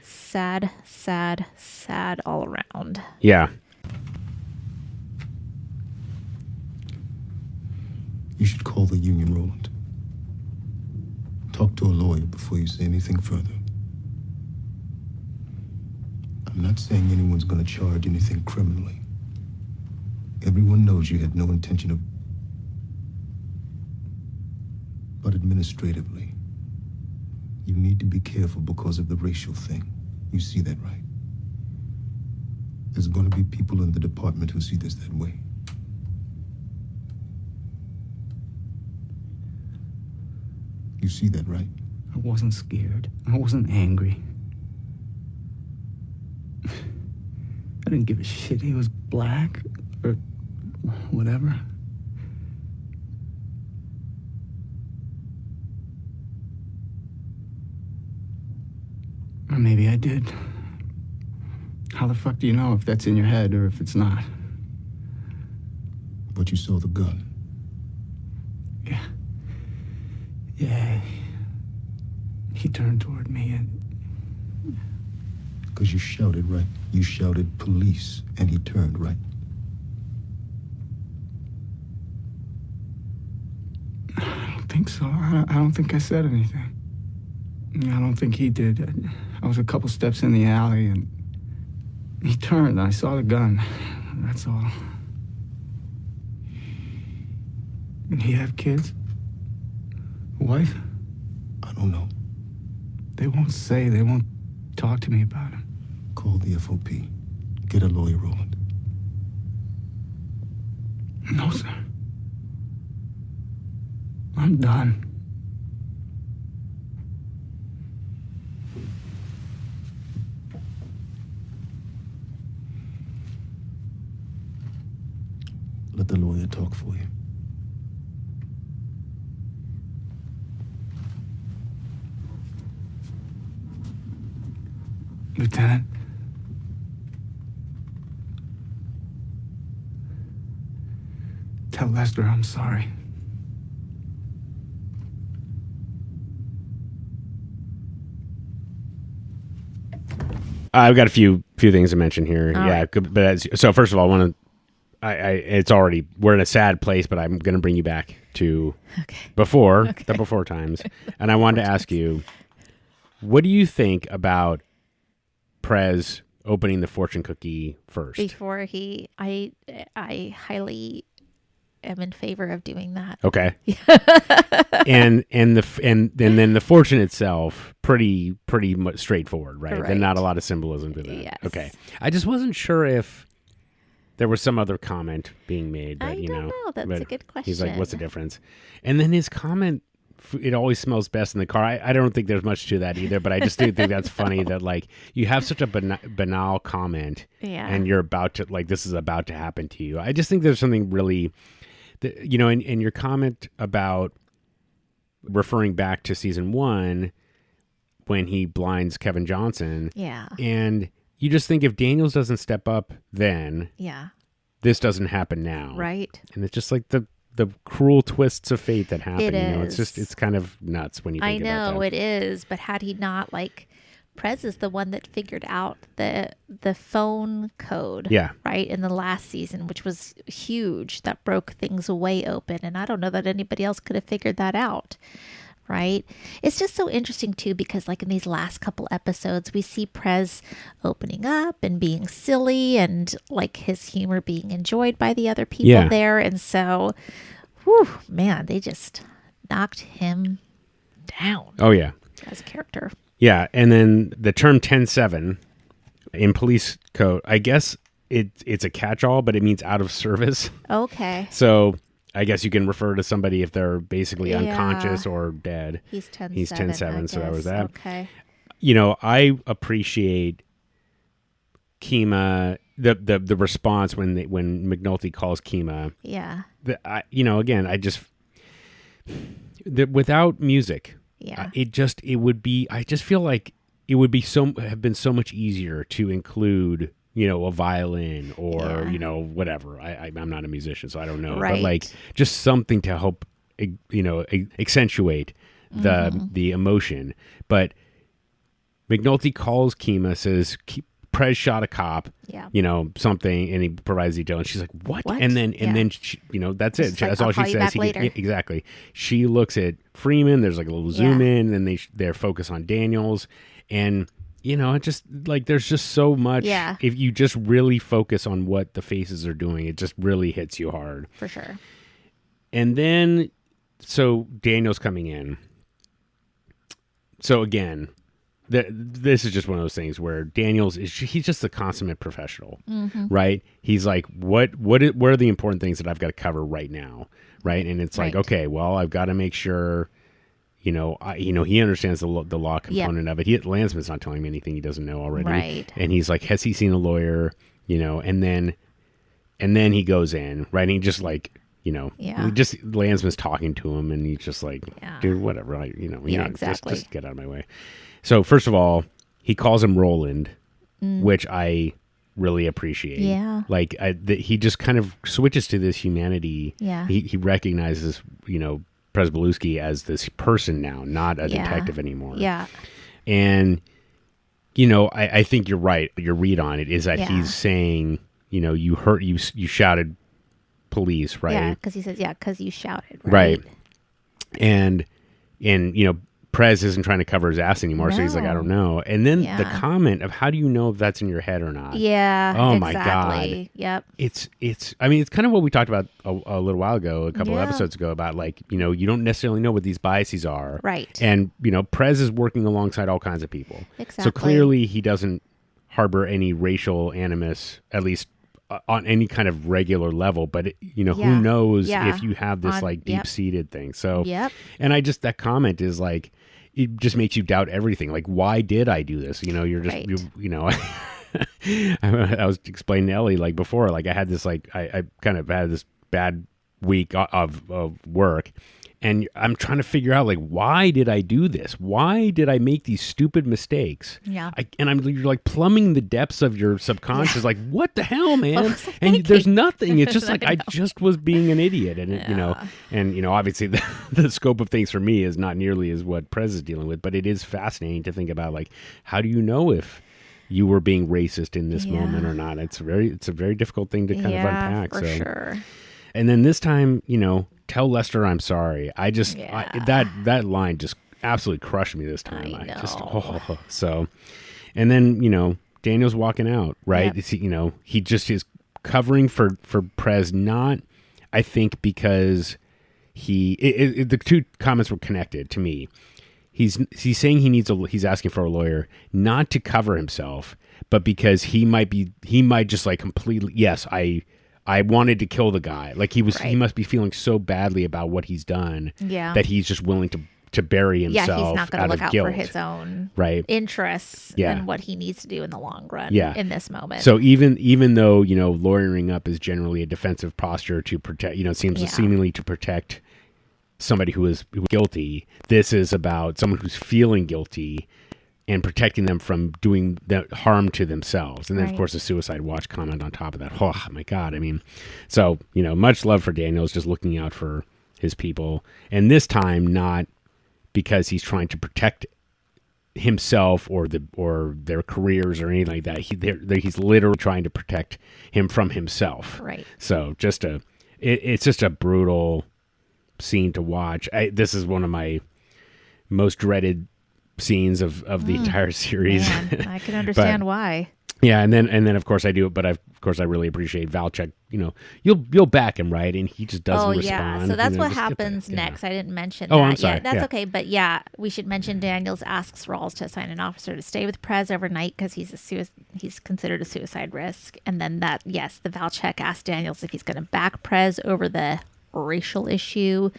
Sad, sad, sad all around. Yeah. You should call the union, Roland. Talk to a lawyer before you say anything further. I'm not saying anyone's going to charge anything criminally. Everyone knows you had no intention of... But administratively, you need to be careful because of the racial thing. You see that, right? There's going to be people in the department who see this that way. You see that, right? I wasn't scared. I wasn't angry. I didn't give a shit he was black or whatever. Or maybe I did. How the fuck do you know if that's in your head or if it's not? But you saw the gun. Yeah. Yeah. He turned toward me and... Because you shouted, right? You shouted police, and he turned, right? I don't think so. I don't think I said anything. I don't think he did. I was a couple steps in the alley, and he turned, and I saw the gun. That's all. Did he have kids? A wife? I don't know. They won't say. They won't talk to me about him. Call the FOP. Get a lawyer, Roland. No, sir. I'm done. Let the lawyer talk for you. Lieutenant. Tell Lester I'm sorry. I've got a few things to mention here. All yeah, right. but so first of all, I want to. It's already we're in a sad place, but I'm going to bring you back to before the before times, and I wanted to ask you, what do you think about Prez opening the fortune cookie first? Before I highly am in favor of doing that. Okay. and then the fortune itself, pretty much straightforward, right? Right. And not a lot of symbolism to that. Yes. Okay. I just wasn't sure if there was some other comment being made, but I don't know. That's but a good He's like, question. "What's the difference?" And then his comment, "It always smells best in the car." I don't think there's much to that either, but I just do think that's funny that like you have such a banal comment, Yeah. and you're about to like this is about to happen to you. I just think there's something really, in your comment about referring back to season 1 when he blinds Kevin Johnson. Yeah. And you just think if Daniels doesn't step up then, Yeah. this doesn't happen now. Right. And it's just like the cruel twists of fate that happen. It It's is. it's kind of nuts when you think about that. I know it is, but had he not, like, Prez is the one that figured out the phone code, Yeah. right, in the last season, which was huge. That broke things way open, and I don't know that anybody else could have figured that out, right? It's just so interesting too, because like in these last couple episodes, we see Prez opening up and being silly, and like his humor being enjoyed by the other people there, and so, whew, man, they just knocked him down. Oh yeah. As a character. Yeah, and then the term 10-7 in police code, I guess it's a catch-all, but it means out of service. Okay. So I guess you can refer to somebody if they're basically Yeah. unconscious or dead. He's 10-7. He's 10-7, so that was that. Okay. You know, I appreciate Kima, the response when McNulty calls Kima. Yeah. Again, without music, Yeah. it would be. I just feel like it would have been so much easier to include, a violin or whatever. I'm not a musician, so I don't know. Right. But like just something to help, accentuate the emotion. But McNulty calls Kima, says Prez shot a cop. Yeah. Something, and he provides detail, and she's like, "What?" What? And then Yeah. she, that's it. She's like, That's "I'll all she call you says. back later." Exactly. She looks at Freeman. There's like a little zoom in, and then they're focused on Daniels, and it just like there's just so much. Yeah. If you just really focus on what the faces are doing, it just really hits you hard. For sure. And then, so Daniel's coming in. So again, this is just one of those things where Daniels he's just a consummate professional, right? He's like, what are the important things that I've got to cover right now, right? And it's like, okay, well, I've got to make sure, he understands the law component of it. Landsman's not telling me anything he doesn't know already, Right. And he's like, has he seen a lawyer? And then he goes in, right? And he just like. Landsman's talking to him, and he's just like, dude, whatever. Exactly. Just get out of my way. So first of all, he calls him Roland, which I really appreciate. Yeah. Like he just kind of switches to this humanity. Yeah. He recognizes, Prez as this person now, not a detective anymore. Yeah. And, I think you're right. Your read on it is that he's saying, you shouted police, right? Yeah, because he says, because you shouted, right? And Prez isn't trying to cover his ass anymore, so he's like, I don't know. And then the comment of, how do you know if that's in your head or not? Yeah. Oh exactly. my God. Yep. It's kind of what we talked about a little while ago, a couple of episodes ago, about like, you don't necessarily know what these biases are. Right. And, Prez is working alongside all kinds of people. Exactly. So clearly he doesn't harbor any racial animus, at least on any kind of regular level, but who knows if you have this like deep-seated thing. So, and that comment is like, it just makes you doubt everything. Like, why did I do this? You're just, I was explaining to Ellie like before, like I had this, like, I kind of had this bad week of work, and I'm trying to figure out, like, why did I do this? Why did I make these stupid mistakes? Yeah. You're like plumbing the depths of your subconscious, like, what the hell, man? And there's nothing. It's just like, I just was being an idiot. And, obviously the scope of things for me is not nearly as what Prez is dealing with, but it is fascinating to think about, like, how do you know if you were being racist in this moment or not? It's a very difficult thing to kind of unpack. For sure. And then this time, tell Lester I'm sorry. That line just absolutely crushed me this time. I know. So, and then, Daniel's walking out, right? Yep. He just is covering for Prez, not, I think, because the two comments were connected to me. He's saying he's asking for a lawyer, not to cover himself, but because he might just like completely, yes, I wanted to kill the guy. Like he must be feeling so badly about what he's done that he's just willing to bury himself. Yeah, he's not going to look out guilt. for his own Yeah. interests and what he needs to do in the long run in this moment. So even though, lawyering up is generally a defensive posture to protect, seemingly to protect somebody who is guilty, this is about someone who's feeling guilty and protecting them from doing the harm to themselves. And then, of course, the suicide watch comment on top of that. Oh, my God. I mean, so, much love for Daniels, just looking out for his people. And this time, not because he's trying to protect himself or their careers or anything like that. He's literally trying to protect him from himself. Right. So it's just a brutal scene to watch. This is one of my most dreaded scenes of the entire series. Man, I can understand why. Yeah, and then of course I do it, but of course I really appreciate Valchek. You'll back him, right? And he just doesn't respond. Yeah. So that's what just happens next. I didn't mention Oh, that. I'm sorry. Yeah, that's Yeah. okay. But yeah, we should mention Daniels asks Rawls to assign an officer to stay with Prez overnight because he's considered a suicide risk. And then the Valchek asks Daniels if he's going to back Prez over the racial issue,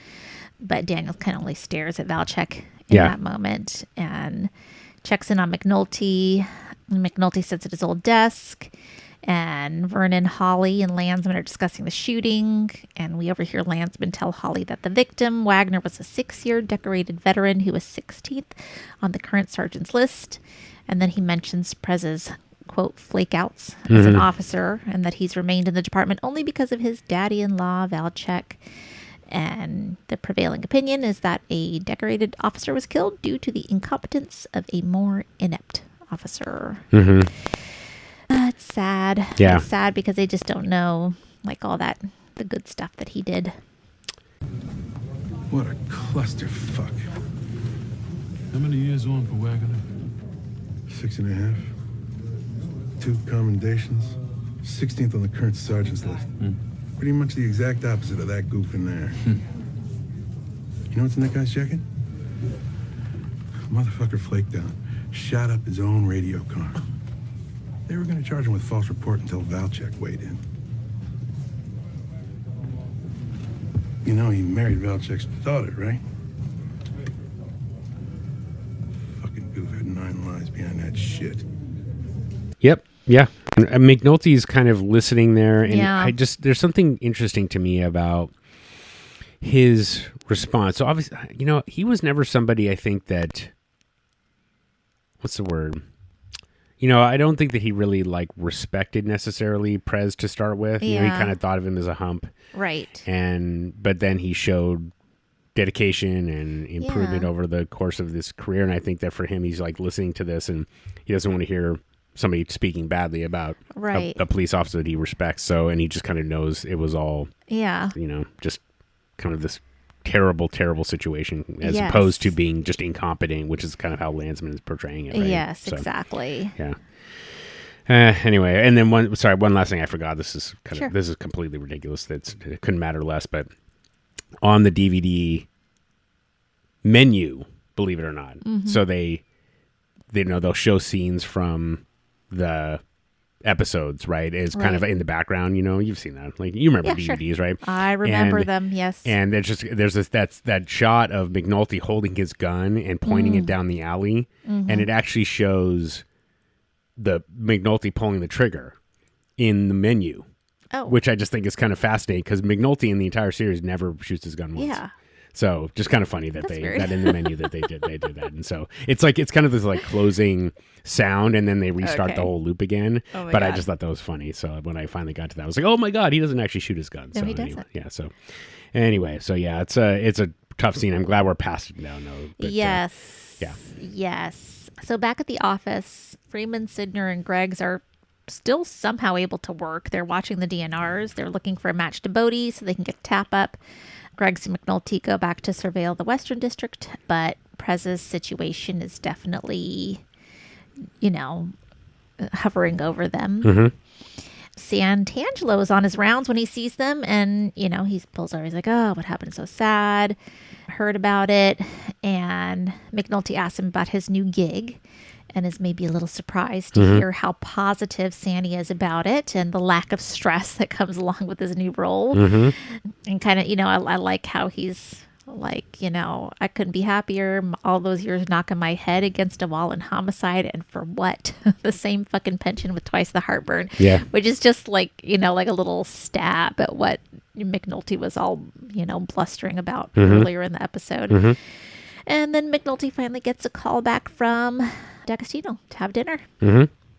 but Daniels kind of only stares at Valchek in that moment and checks in on McNulty. McNulty sits at his old desk, and Vernon, Holly, and Landsman are discussing the shooting, and we overhear Landsman tell Holly that the victim, Wagner, was a 6-year decorated veteran who was 16th on the current sergeant's list, and then he mentions Prez's, quote, flakeouts as an officer, and that he's remained in the department only because of his daddy-in-law, Valchek. And the prevailing opinion is that a decorated officer was killed due to the incompetence of a more inept officer. It's sad. Yeah. It's sad because they just don't know all that, the good stuff that he did. What a clusterfuck. How many years on for Wagner? 6.5. 2 commendations. 16th on the current sergeant's list. Pretty much the exact opposite of that goof in there. You know what's in that guy's jacket? Motherfucker flaked out. Shot up his own radio car. They were going to charge him with false report until Valchek weighed in. You know he married Valchek's daughter, right? Fucking goof had 9 lives behind that shit. Yep. Yeah. And McNulty's kind of listening there, and there's something interesting to me about his response. So obviously, he was never somebody, I think, that, what's the word? I don't think that he really respected necessarily Prez to start with. He kind of thought of him as a hump. Right. But then he showed dedication and improvement over the course of this career. And I think that for him, he's listening to this and he doesn't want to hear somebody speaking badly about a police officer that he respects. So, and he just kind of knows it was all, just kind of this terrible, terrible situation as opposed to being just incompetent, which is kind of how Landsman is portraying it. Right? Yes, so, exactly. Yeah. Anyway, and then one last thing I forgot. This is this is completely ridiculous. It couldn't matter less, but on the DVD menu, believe it or not, so they they'll show scenes from the episodes, right? Is kind of in the background, you've seen that. You remember DVDs, right? I remember them, yes. And there's that shot of McNulty holding his gun and pointing it down the alley, and it actually shows the McNulty pulling the trigger in the menu. Which I just think is kind of fascinating because McNulty in the entire series never shoots his gun once. Yeah. So just kind of funny that that in the menu that they did that. And so it's kind of this closing sound and then they restart the whole loop again. But God. I just thought that was funny. So when I finally got to that, I was like, oh my God, he doesn't actually shoot his gun. No, so he doesn't. Yeah. So anyway, it's a tough scene. I'm glad we're past it now. Yes. Yes. So back at the office, Freeman, Sidner, and Greggs are still somehow able to work. They're watching the DNRs. They're looking for a match to Bodie so they can get tap up. Greggs and McNulty go back to surveil the Western District, but Prez's situation is definitely, hovering over them. Santangelo is on his rounds when he sees them, and, he pulls over. He's like, oh, what happened? So sad. Heard about it. And McNulty asks him about his new gig and is maybe a little surprised to hear how positive Sandy is about it and the lack of stress that comes along with his new role. And kind of, I like how he's like, I couldn't be happier. All those years knocking my head against a wall in homicide, and for what? The same fucking pension with twice the heartburn. Yeah. Which is just like a little stab at what McNulty was all, blustering about earlier in the episode. And then McNulty finally gets a call back from D'Agostino to have dinner.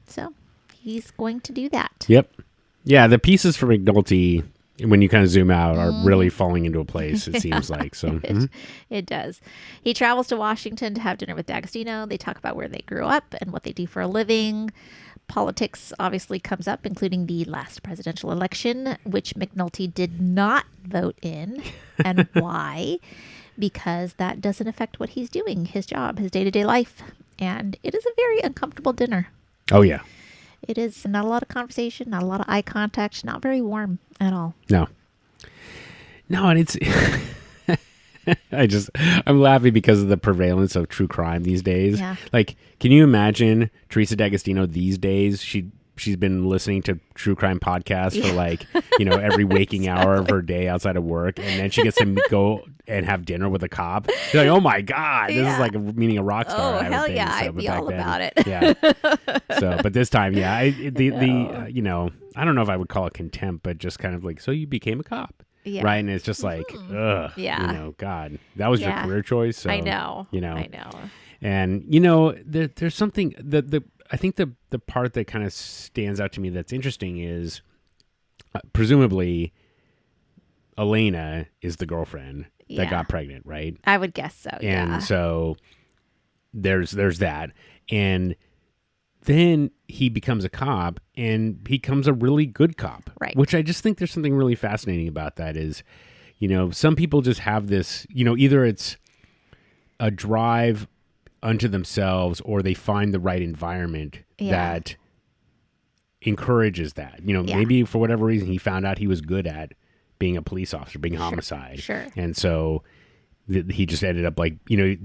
So he's going to do that. Yep. Yeah, the pieces for McNulty, when you kind of zoom out, are really falling into a place, it seems like. So It does. He travels to Washington to have dinner with D'Agostino. They talk about where they grew up and what they do for a living. Politics obviously comes up, including the last presidential election, which McNulty did not vote in. And why? Because that doesn't affect what he's doing, his job, his day-to-day life. And it is a very uncomfortable dinner. Oh, yeah. It is not a lot of conversation, not a lot of eye contact, not very warm at all. No, and it's I'm laughing because of the prevalence of true crime these days. Yeah. Like, can you imagine Teresa D'Agostino these days? She's been listening to true crime podcasts for like, every waking hour of her day outside of work. And then she gets to go and have dinner with a cop. She's like, oh my God, this is like meeting a rock star. Oh, I would hell think. yeah. So, I'd be but back all then, about it. Yeah. So, but this time, yeah, I don't know if I would call it contempt, but just kind of like, so you became a cop. Yeah. Right. And it's just like, ugh. Yeah. God, that was your career choice. So, I know. And, there's something that I think the part that kind of stands out to me that's interesting is presumably Elena is the girlfriend that got pregnant, right? I would guess so, And so there's that. And then he becomes a cop and becomes a really good cop. Right. Which I just think there's something really fascinating about that is, some people just have this, either it's a drive unto themselves or they find the right environment that encourages that. Maybe for whatever reason he found out he was good at being a police officer, being homicide. Sure. And so he just ended up like,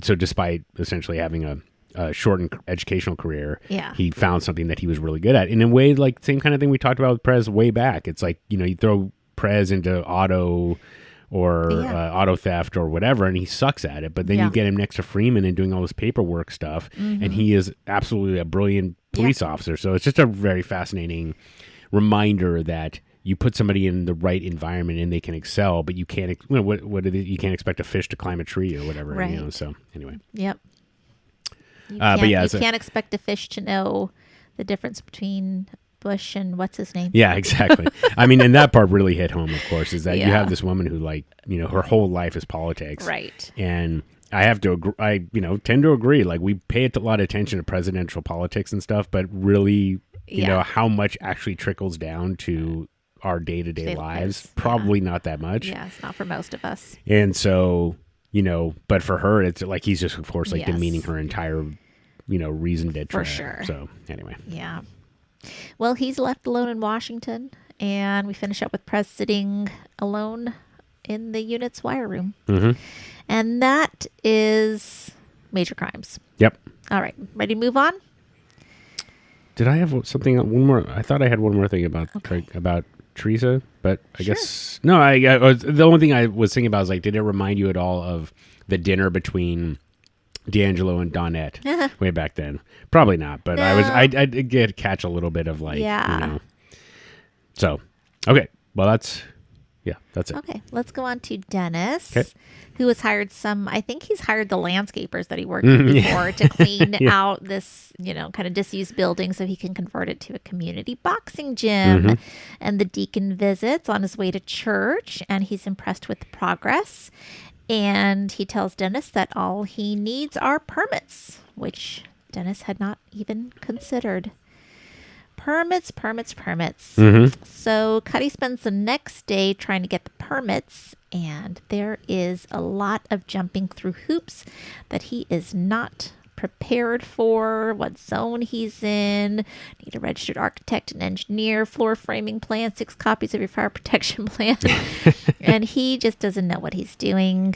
so despite essentially having a shortened educational career, he found something that he was really good at. In a way, like same kind of thing we talked about with Prez way back. It's like, you throw Prez into auto or auto theft or whatever, and he sucks at it. But then you get him next to Freeman and doing all this paperwork stuff, and he is absolutely a brilliant police officer. So it's just a very fascinating reminder that you put somebody in the right environment and they can excel, but you can't. You can't expect a fish to climb a tree or whatever. Right. So anyway. Yep. You can't expect a fish to know the difference between Bush and what's his name? Yeah, exactly. I mean, and that part really hit home, of course, is that you have this woman who her whole life is politics. Right. And I have to agree, I tend to agree. Like we pay a lot of attention to presidential politics and stuff, but really, how much actually trickles down to our day-to-day lives, probably not that much. Yeah, it's not for most of us. And so, but for her, it's like he's just, of course, like demeaning her entire, reason to try. For sure. So anyway. Yeah. Well, he's left alone in Washington, and we finish up with Prez sitting alone in the unit's wire room. Mm-hmm. And that is Major Crimes. Yep. All right. Ready to move on? Did I have one more? I thought I had one more thing about Teresa, but I guess no. The only thing I was thinking about was like, did it remind you at all of the dinner between D'Angelo and Donette way back then? Probably not, but No. I did catch a little bit of like, So, okay, well that's it. Okay, let's go on to Dennis, 'Kay. who has hired I think he's hired the landscapers that he worked with before to clean out this, kind of disused building so he can convert it to a community boxing gym. And the deacon visits on his way to church, and he's impressed with the progress. And he tells Dennis that all he needs are permits, which Dennis had not even considered. Permits. So Cuddy spends the next day trying to get the permits, and there is a lot of jumping through hoops that he is not prepared for. What zone he's in, need a registered architect and engineer, floor framing plan, 6 copies of your fire protection plan. And he just doesn't know what he's doing.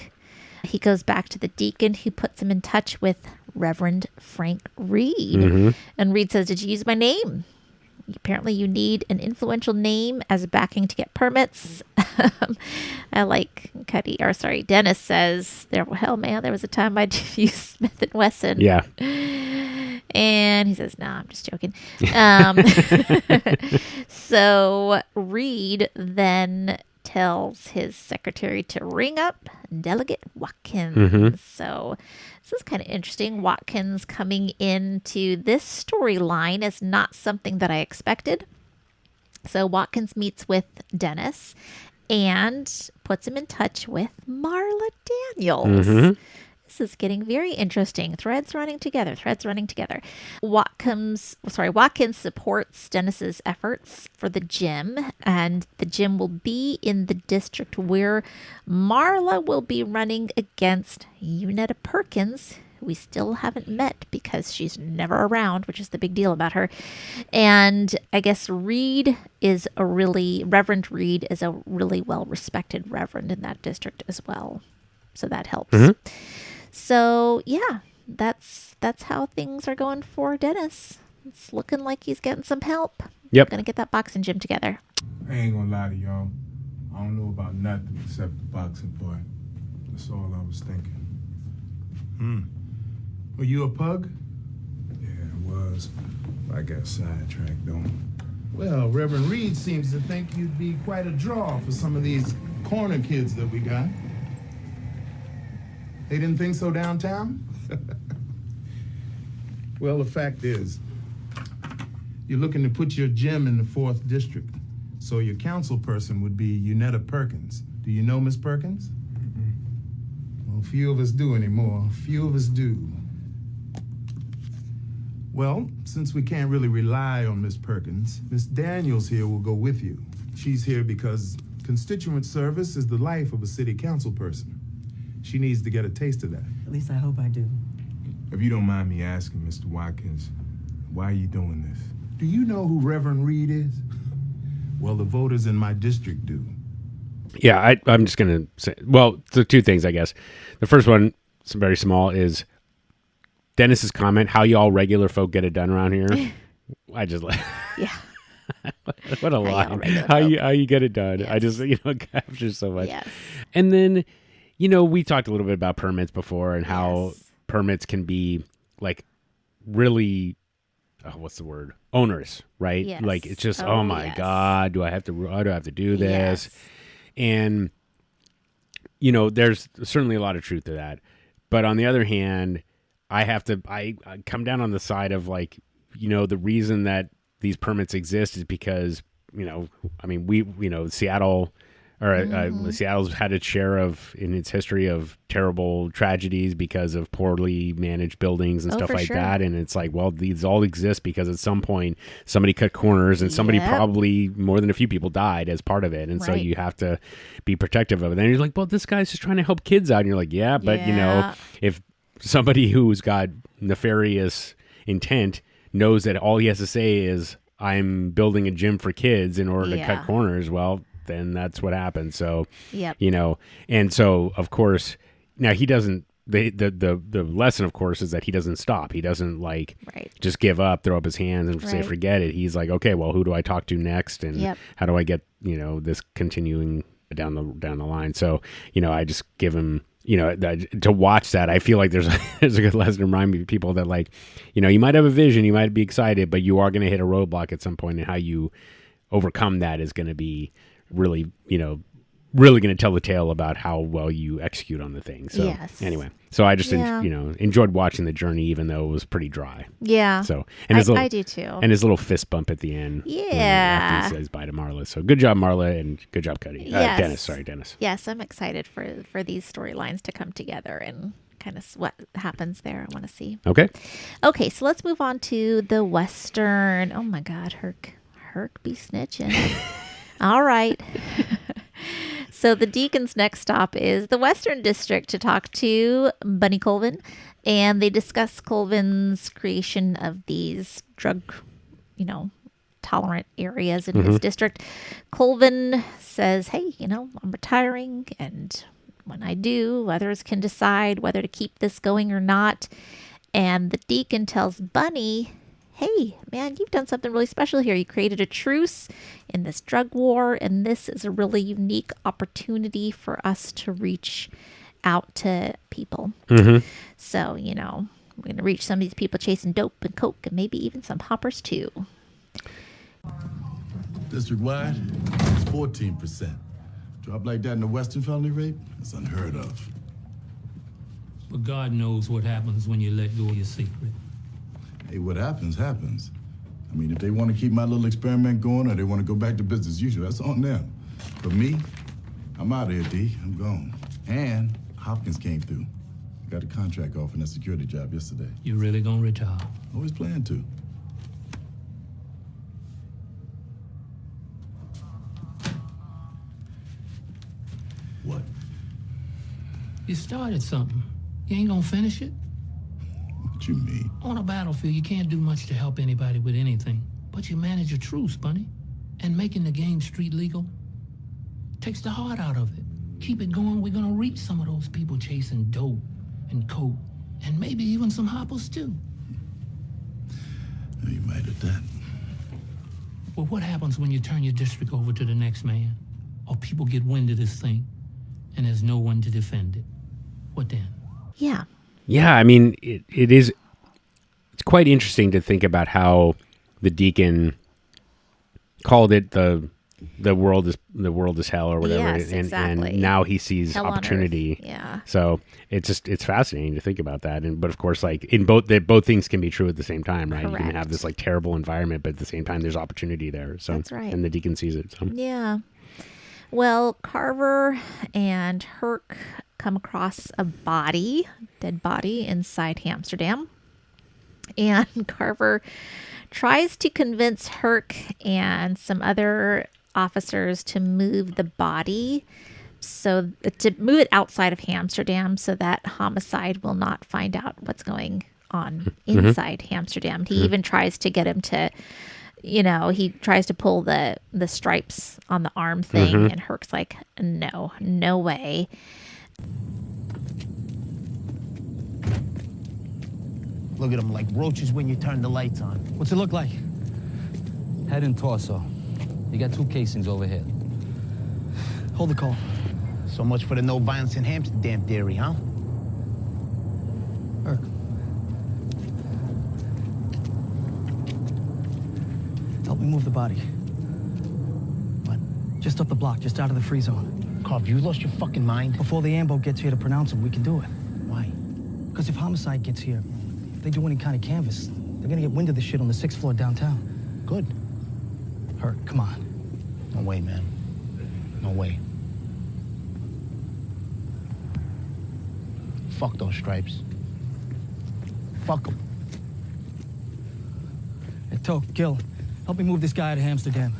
He goes back to the deacon, who puts him in touch with Reverend Frank Reed. And Reed says, "Did you use my name? Apparently you need an influential name as backing to get permits." I like Dennis says, there was a time I used Smith & Wesson. Yeah. And he says, "No, I'm just joking." So Reed then tells his secretary to ring up Delegate Watkins. So this is kind of interesting. Watkins coming into this storyline is not something that I expected. So Watkins meets with Dennis and puts him in touch with Marla Daniels. This is getting very interesting. Threads running together. Watkins supports Dennis's efforts for the gym, and the gym will be in the district where Marla will be running against Unetta Perkins, who we still haven't met because she's never around, which is the big deal about her. And I guess Reverend Reed is a really well-respected reverend in that district as well. So that helps. So, yeah, that's how things are going for Dennis. It's looking like he's getting some help. Yep. Gonna get that boxing gym together. I ain't gonna lie to y'all. I don't know about nothing except the boxing part. That's all I was thinking. Were you a pug? Yeah, I was. I got sidetracked, though. Well, Reverend Reed seems to think you'd be quite a draw for some of these corner kids that we got. They didn't think so downtown? Well, the fact is, you're looking to put your gym in the 4th district. So your council person would be Unetta Perkins. Do you know Miss Perkins? Well, few of us do anymore. Few of us do. Well, since we can't really rely on Miss Perkins, Miss Daniels here will go with you. She's here because constituent service is the life of a city council person. She needs to get a taste of that. At least I hope I do. If you don't mind me asking, Mr. Watkins, why are you doing this? Do you know who Reverend Reed is? Well, the voters in my district do. Yeah, I'm just going to say, well, so 2 things, I guess. The first one, it's very small, is Dennis's comment, how y'all regular folk get it done around here. I just like, Yeah. what a line. How you get it done. Yes. I just, captures so much. Yes. And then, we talked a little bit about permits before and how permits can be like really, what's the word? Onerous, right? Yes. Like it's just, oh my God, do I have to do this? Yes. And, there's certainly a lot of truth to that. But on the other hand, I come down on the side of like, the reason that these permits exist is because, Seattle Seattle's had its share in its history of terrible tragedies because of poorly managed buildings and stuff like that. And it's like, well, these all exist because at some point somebody cut corners and somebody probably more than a few people died as part of it. And so you have to be protective of it. And you're like, well, this guy's just trying to help kids out. And you're like, yeah, but if somebody who's got nefarious intent knows that all he has to say is, I'm building a gym for kids in order to cut corners, well, then that's what happens. So, and so of course, now he doesn't, the lesson of course is that he doesn't stop. He doesn't just give up, throw up his hands and say, forget it. He's like, okay, well, who do I talk to next? And how do I get, this continuing down the line? So, I just give him, to watch that, I feel like there's a good lesson to remind people that like, you might have a vision, you might be excited, but you are going to hit a roadblock at some point, and how you overcome that is going to be really, really going to tell the tale about how well you execute on the thing. So anyway, so I just, enjoyed watching the journey, even though it was pretty dry. Yeah. So, and I do too. And his little fist bump at the end. Yeah. After he says bye to Marla. So good job, Marla, and good job, Cuddy. Yes. Dennis. Yes, I'm excited for these storylines to come together and kind of what happens there. I want to see. Okay, so let's move on to the Western. Oh my God, Herc Be Snitchin. All right. So the Deacon's next stop is the Western District to talk to Bunny Colvin, and they discuss Colvin's creation of these drug, tolerant areas in his district. Colvin says, hey, I'm retiring, and when I do, others can decide whether to keep this going or not. And the Deacon tells Bunny, hey, man, you've done something really special here. You created a truce in this drug war, and this is a really unique opportunity for us to reach out to people. So, we're going to reach some of these people chasing dope and coke and maybe even some hoppers too. District-wide, it's 14%. Drop like that in the Western felony rate? It's unheard of. But God knows what happens when you let go of your secret. Hey, what happens, happens. I mean, if they want to keep my little experiment going or they want to go back to business as usual, that's on them. For me, I'm out of here, D. I'm gone. And Hopkins came through. Got a contract off in that security job yesterday. You really gonna retire? Always plan to. What? You started something. You ain't gonna finish it? What you mean? On a battlefield, you can't do much to help anybody with anything. But you manage a truce, Bunny. And making the game street legal takes the heart out of it. Keep it going, we're gonna reach some of those people chasing dope and coke, and maybe even some hoppers too. You might have that. Well, what happens when you turn your district over to the next man? Or people get wind of this thing, and there's no one to defend it? What then? Yeah. Yeah, I mean, it's quite interesting to think about how the deacon called it the world is hell or whatever, Yes, and exactly. now he sees Hell on opportunity. earth. Yeah. So it's fascinating to think about that, but of course, like in both things can be true at the same time, right? Correct. You can have this like terrible environment, but at the same time, there's opportunity there. So That's right. And the deacon sees it. So Yeah. Well, Carver and Herc come across a dead body inside Amsterdam. And Carver tries to convince Herc and some other officers to move the body, so to move it outside of Amsterdam so that homicide will not find out what's going on inside Amsterdam. He even tries to get him to, he tries to pull the stripes on the arm thing, and Herc's like, no way. Look at them like roaches when you turn the lights on. What's it look like? Head and torso. You got 2 casings over here. Hold the call. So much for the no violence in Amsterdam theory, huh? Herc. Help me move the body. What? Just up the block, just out of the free zone. Carv, you lost your fucking mind? Before the ambo gets here to pronounce him, we can do it. Why? Because if homicide gets here, if they do any kind of canvas, they're gonna get wind of the shit on the 6th floor downtown. Good. Herc, come on. No way, man. No way. Fuck those stripes. Fuck them. Hey, Toke, Gil, help me move this guy out of Amsterdam.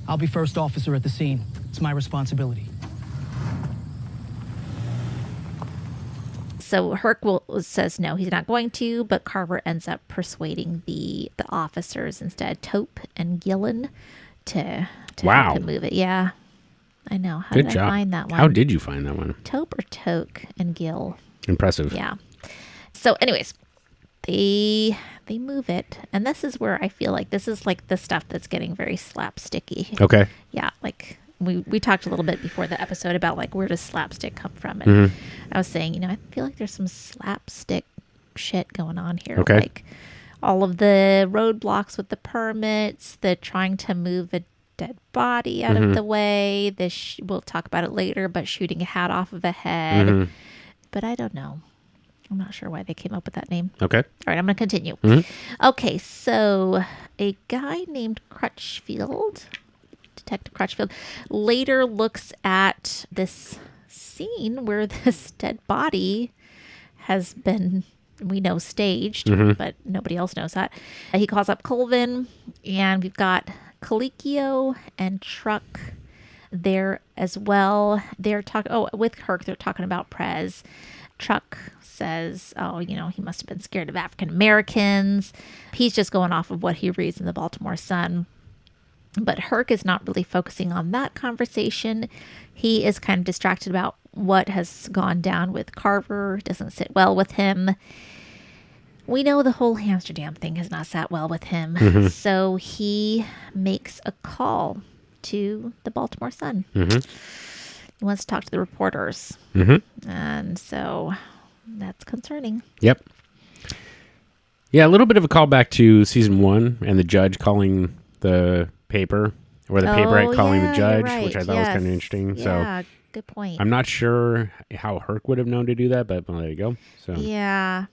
I'll be first officer at the scene. It's my responsibility. So Herc says no, he's not going to, but Carver ends up persuading the officers instead, Tope and Gillen, to help him move it. Yeah, I know. How Good did job. I find that one? How did you find that one? Tope or Toke and Gil? Impressive. Yeah. So anyways, they move it, and this is where I feel like this is like the stuff that's getting very slapsticky. Okay. Yeah, like we talked a little bit before the episode about like where does slapstick come from, and I was saying, I feel like there's some slapstick shit going on here. Okay. Like all of the roadblocks with the permits, the trying to move a dead body out of the way. We'll talk about it later, but shooting a hat off of a head. But I don't know. I'm not sure why they came up with that name. Okay. All right, I'm going to continue. Okay, so a guy named Crutchfield, Detective Crutchfield, later looks at this scene where this dead body has been, we know, staged, but nobody else knows that. He calls up Colvin, and we've got Colicchio and Truck there as well. They're talking, with Herc, they're talking about Prez. Truck says, he must have been scared of African Americans. He's just going off of what he reads in the Baltimore Sun. But Herc is not really focusing on that conversation. He is kind of distracted about what has gone down with Carver. It doesn't sit well with him. We know the whole Amsterdam thing has not sat well with him. So he makes a call to the Baltimore Sun. He wants to talk to the reporters. And so that's concerning. Yep. Yeah, a little bit of a callback to season 1 and the judge calling the paper, or the paperite calling the judge, which I thought was kind of interesting. Yeah, so good point. I'm not sure how Herc would have known to do that, but well, there you go. So yeah.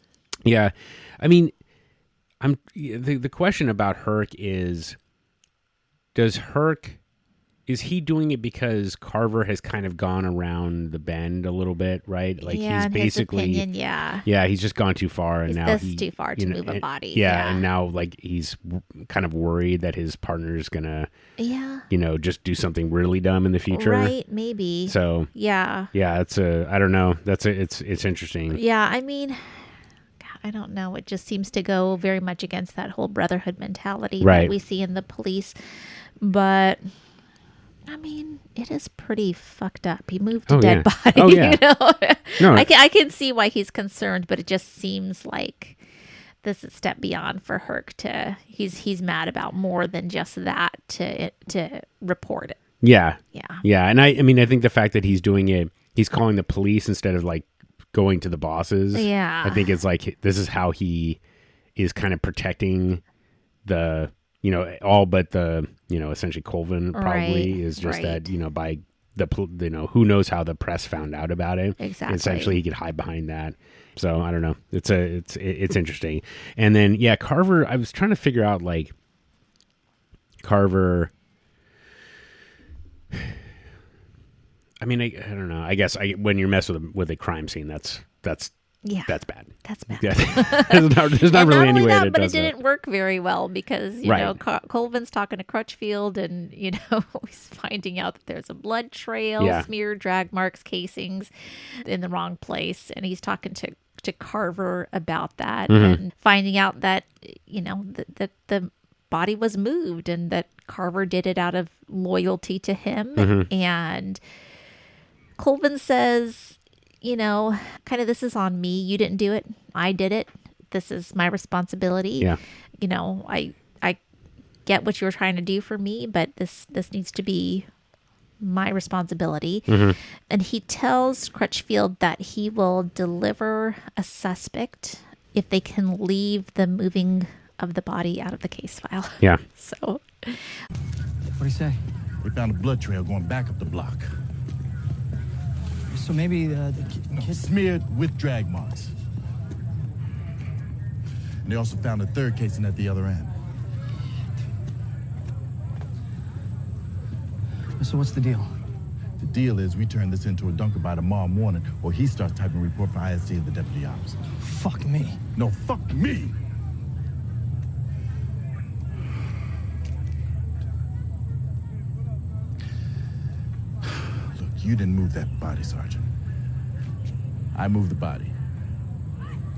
I mean, the question about Herc is, does Herc is he doing it because Carver has kind of gone around the bend a little bit, right? Like Yeah, he's in his basically, opinion, yeah. yeah, he's just gone too far, and He's now this too far to move a body. Yeah, and now like he's kind of worried that his partner's gonna, just do something really dumb in the future, Right? Maybe. So yeah, it's I don't know. It's interesting. Yeah, I mean, I don't know. It just seems to go very much against that whole brotherhood mentality that we see in the police. But I mean, it is pretty fucked up. He moved a dead body. Oh, yeah. No, I can see why he's concerned, but it just seems like this is a step beyond for Herc to. He's mad about more than just that to report it. Yeah. And I mean, I think the fact that he's doing it, he's calling the police instead of like going to the bosses. Yeah. I think it's like this is how he is kind of protecting the. All but the, essentially Colvin probably is just that, by the, who knows how the press found out about it. Exactly. Essentially he could hide behind that. So I don't know. It's interesting. And then, Carver, I was trying to figure out like Carver. I mean, I don't know. I guess when you're messing with a crime scene, that's bad. That's bad. Yeah. there's not really any way that but it does didn't work very well because, you know, Colvin's talking to Crutchfield and, he's finding out that there's a blood trail, smeared drag marks, casings in the wrong place. And he's talking to Carver about that and finding out that, that the body was moved and that Carver did it out of loyalty to him. And Colvin says, kind of, this is on me. You didn't do it. I did it. This is my responsibility. Yeah. I get what you were trying to do for me, but this needs to be my responsibility. And he tells Crutchfield that he will deliver a suspect if they can leave the moving of the body out of the case file. Yeah. So. What'd he say? We found a blood trail going back up the block. So maybe the kid... Smeared with drag marks. And they also found a third casing at the other end. So what's the deal? The deal is we turn this into a dunker by tomorrow morning, or he starts typing a report for ISD and the deputy ops. Fuck me. No, fuck me! You didn't move that body, Sergeant. I moved the body.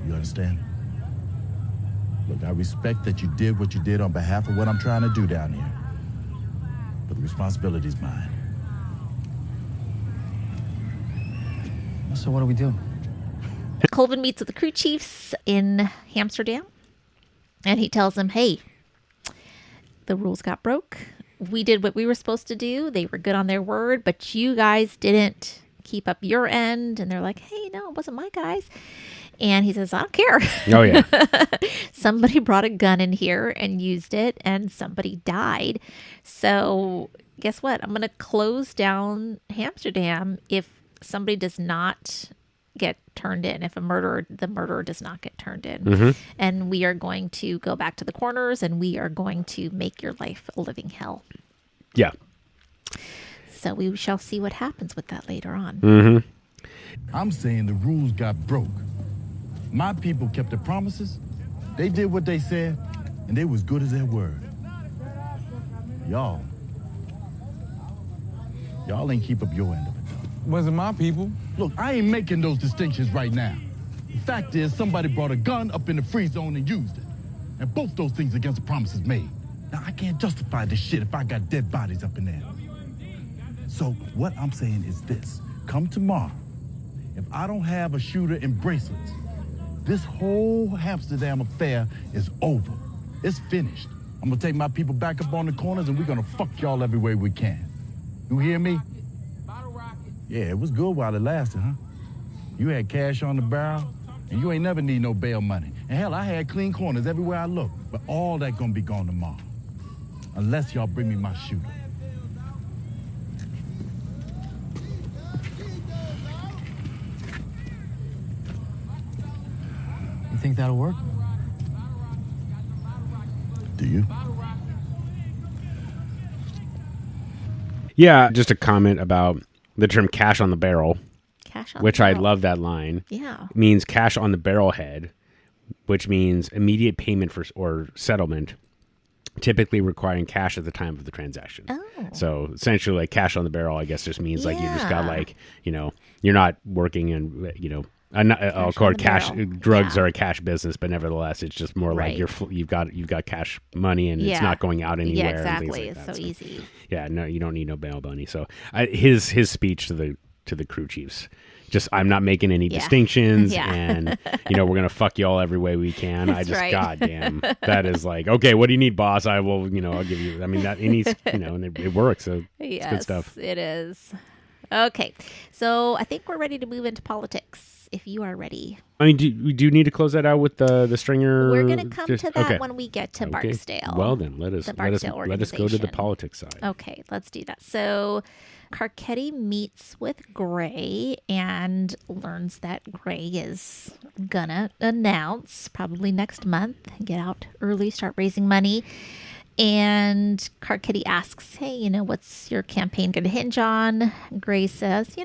You understand? Look, I respect that you did what you did on behalf of what I'm trying to do down here. But the responsibility's mine. So what do we do? Colvin meets with the crew chiefs in Amsterdam. And he tells them, hey, the rules got broke. We did what we were supposed to do. They were good on their word, but you guys didn't keep up your end. And they're like, hey, no, it wasn't my guys. And he says, I don't care. Oh, yeah. Somebody brought a gun in here and used it, and somebody died. So guess what? I'm going to close down Amsterdam if somebody does not get turned in, if the murderer does not get turned in. And we are going to go back to the corners, and we are going to make your life a living hell. Yeah. So we shall see what happens with that later on. I'm saying the rules got broke. My people kept their promises. They did what they said, and they was good as their word. Y'all ain't keep up your end of it. Wasn't my people. Look, I ain't making those distinctions right now. The fact is, somebody brought a gun up in the free zone and used it. And both those things against the promises made. Now, I can't justify this shit if I got dead bodies up in there. So, what I'm saying is this. Come tomorrow, if I don't have a shooter in bracelets, this whole Amsterdam affair is over. It's finished. I'm gonna take my people back up on the corners and we're gonna fuck y'all every way we can. You hear me? Yeah, it was good while it lasted, huh? You had cash on the barrel, and you ain't never need no bail money. And hell, I had clean corners everywhere I looked. But all that gonna be gone tomorrow. Unless y'all bring me my shooter. You think that'll work? Do you? Yeah, just a comment about the term cash on the barrel, Cash on which the I barrel. love that line. Yeah. It means cash on the barrel head, which means immediate payment for or settlement, typically requiring cash at the time of the transaction. Oh. So essentially, like cash on the barrel, I guess just means like you just got Yeah. like, you're not working in, I'll call on it the cash. barrel. Drugs Yeah. are a cash business, but nevertheless, it's just more like Right. you've got cash money and it's Yeah. not going out anywhere. Yeah, and things exactly. like It's that. so easy. Yeah, no, you don't need no bail money. So his speech to the crew chiefs, just I'm not making any distinctions, Yeah. and we're gonna fuck y'all every way we can. That's I just right. goddamn that is like, okay, what do you need, boss? I will, I'll give you. I mean that and he's and it works. So it's good stuff. It is. Okay, so I think we're ready to move into politics. If you are ready, I mean, do you need to close that out with the stringer? we're going to come to that okay. when we get to Okay. Barksdale. Well, then let us the let us Barksdale let us go to the organization. politics side. Okay, let's do that. So Carcetti meets with Gray and learns that Gray is gonna announce probably next month, get out early, start raising money. And Carcetti asks, hey, what's your campaign going to hinge on? Gray says,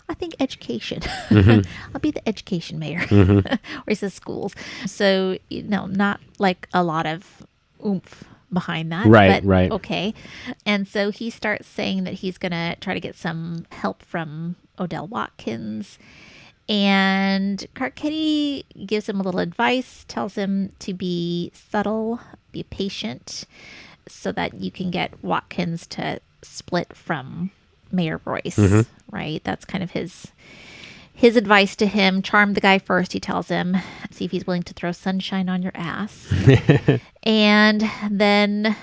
I think education. I'll be the education mayor. Or he says schools. So, not like a lot of oomph behind that. Right, but right. Okay. And so he starts saying that he's going to try to get some help from Odell Watkins. And Carcetti gives him a little advice, tells him to be subtle, be patient, so that you can get Watkins to split from Mayor Royce, right? That's kind of his advice to him. Charm the guy first, he tells him. See if he's willing to throw sunshine on your ass. And then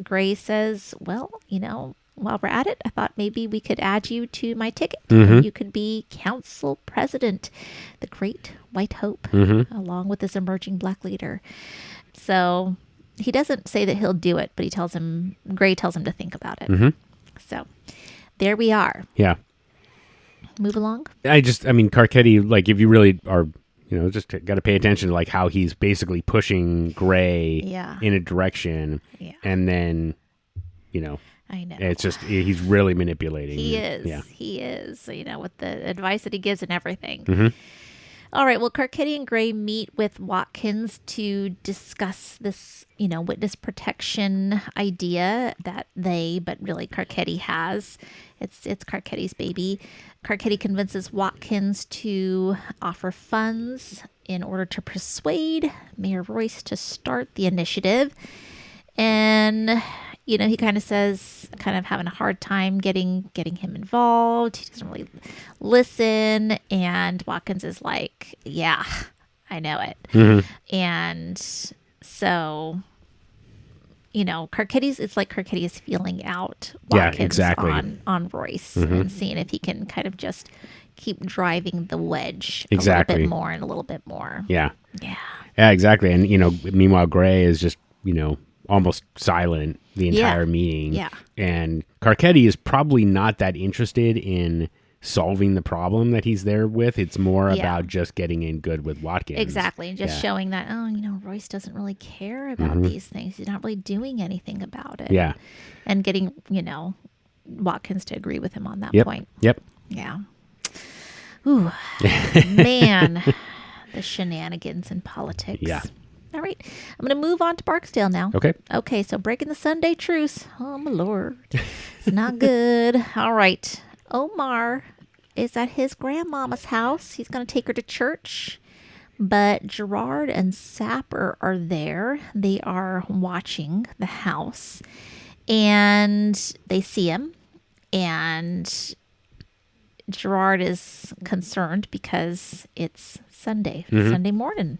Gray says, well, while we're at it, I thought maybe we could add you to my ticket. You could be council president, the great white hope, along with this emerging black leader. So he doesn't say that he'll do it, but Gray tells him to think about it. So there we are. Yeah. Move along. Carcetti, like if you really are, just got to pay attention to like how he's basically pushing Gray in a direction. Yeah. And then, I know. it's just, he's really manipulating. He is. Yeah. He is, with the advice that he gives and everything. All right. Well, Carcetti and Gray meet with Watkins to discuss this, witness protection idea that but really Carcetti has. It's Carcetti's baby. Carcetti convinces Watkins to offer funds in order to persuade Mayor Royce to start the initiative. And he kind of says, kind of having a hard time getting him involved. He doesn't really listen. And Watkins is like, yeah, I know it. And so, it's like Carcetti is feeling out Watkins on Royce and seeing if he can kind of just keep driving the wedge a little bit more and a little bit more. Yeah. Yeah. Yeah, exactly. And, meanwhile, Gray is just, almost silent the entire meeting. Yeah. And Carcetti is probably not that interested in solving the problem that he's there with. It's more about just getting in good with Watkins. Exactly. And just showing that, Royce doesn't really care about these things. He's not really doing anything about it. Yeah. And getting, Watkins to agree with him on that point. Yep. Yeah. Ooh, man, the shenanigans in politics. Yeah. All right. I'm going to move on to Barksdale now. Okay. Okay. So breaking the Sunday truce. Oh, my Lord. It's not good. All right. Omar is at his grandmama's house. He's going to take her to church. But Gerard and Sapper are there. They are watching the house. And they see him. And Gerard is concerned because it's Sunday morning.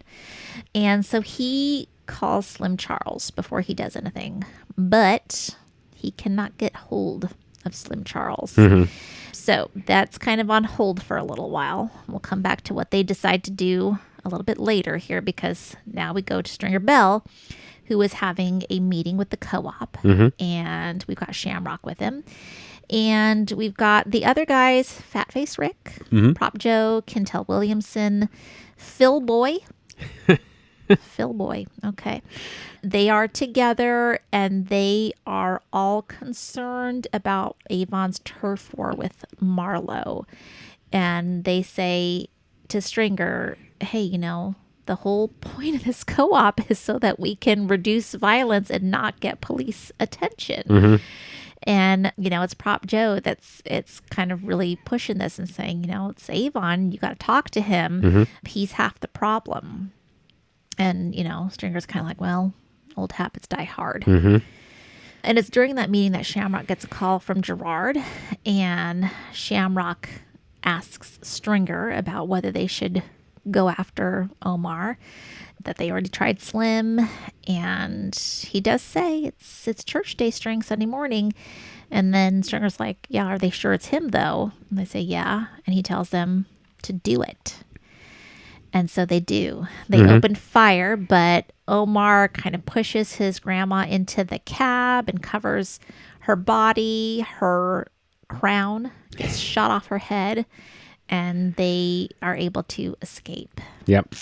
And so he calls Slim Charles before he does anything. But he cannot get hold of Slim Charles. So that's kind of on hold for a little while. We'll come back to what they decide to do a little bit later here, because now we go to Stringer Bell, who is having a meeting with the co-op. And we've got Shamrock with him. And we've got the other guys, Fat Face Rick, Prop Joe, Kentel Williamson, Phil Boy, Phil boy. Okay. They are together and they are all concerned about Avon's turf war with Marlowe. And they say to Stringer, hey, the whole point of this co-op is so that we can reduce violence and not get police attention. Mm-hmm. And, it's Prop Joe it's kind of really pushing this and saying, it's Avon, you got to talk to him. Mm-hmm. He's half the problem. And, Stringer's kind of like, well, old habits die hard. Mm-hmm. And it's during that meeting that Shamrock gets a call from Gerard, and Shamrock asks Stringer about whether they should go after Omar, that they already tried Slim, and he does say it's church day, String, Sunday morning. And then Stringer's like, yeah, are they sure it's him though? And they say, yeah. And he tells them to do it. And so they do. They open fire, but Omar kind of pushes his grandma into the cab and covers her body. Her crown gets shot off her head, and they are able to escape. Yep.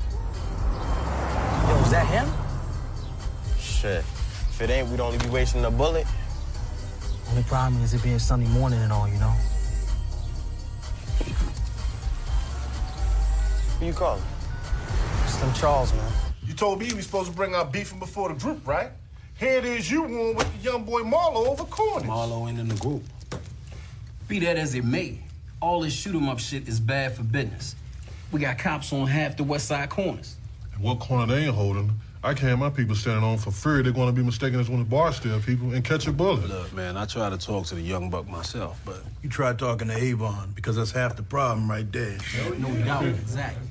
Yo, is that him? Shit. If it ain't, we'd only be wasting a bullet. Only problem is it being Sunday morning and all, Who you calling? Slim Charles, man. You told me we supposed to bring our beefing before the group, right? Here it is, you won with the young boy Marlowe over Cornish. Marlowe ain't in the group. Be that as it may, all this shoot 'em up shit is bad for business. We got cops on half the west side corners. And what corner they ain't holding? I can't have my people standing on for fear they're going to be mistaken as one of the Barstow people and catch a bullet. Look, man, I tried to talk to the young buck myself, but... You tried talking to Avon, because that's half the problem right there. No doubt, exactly.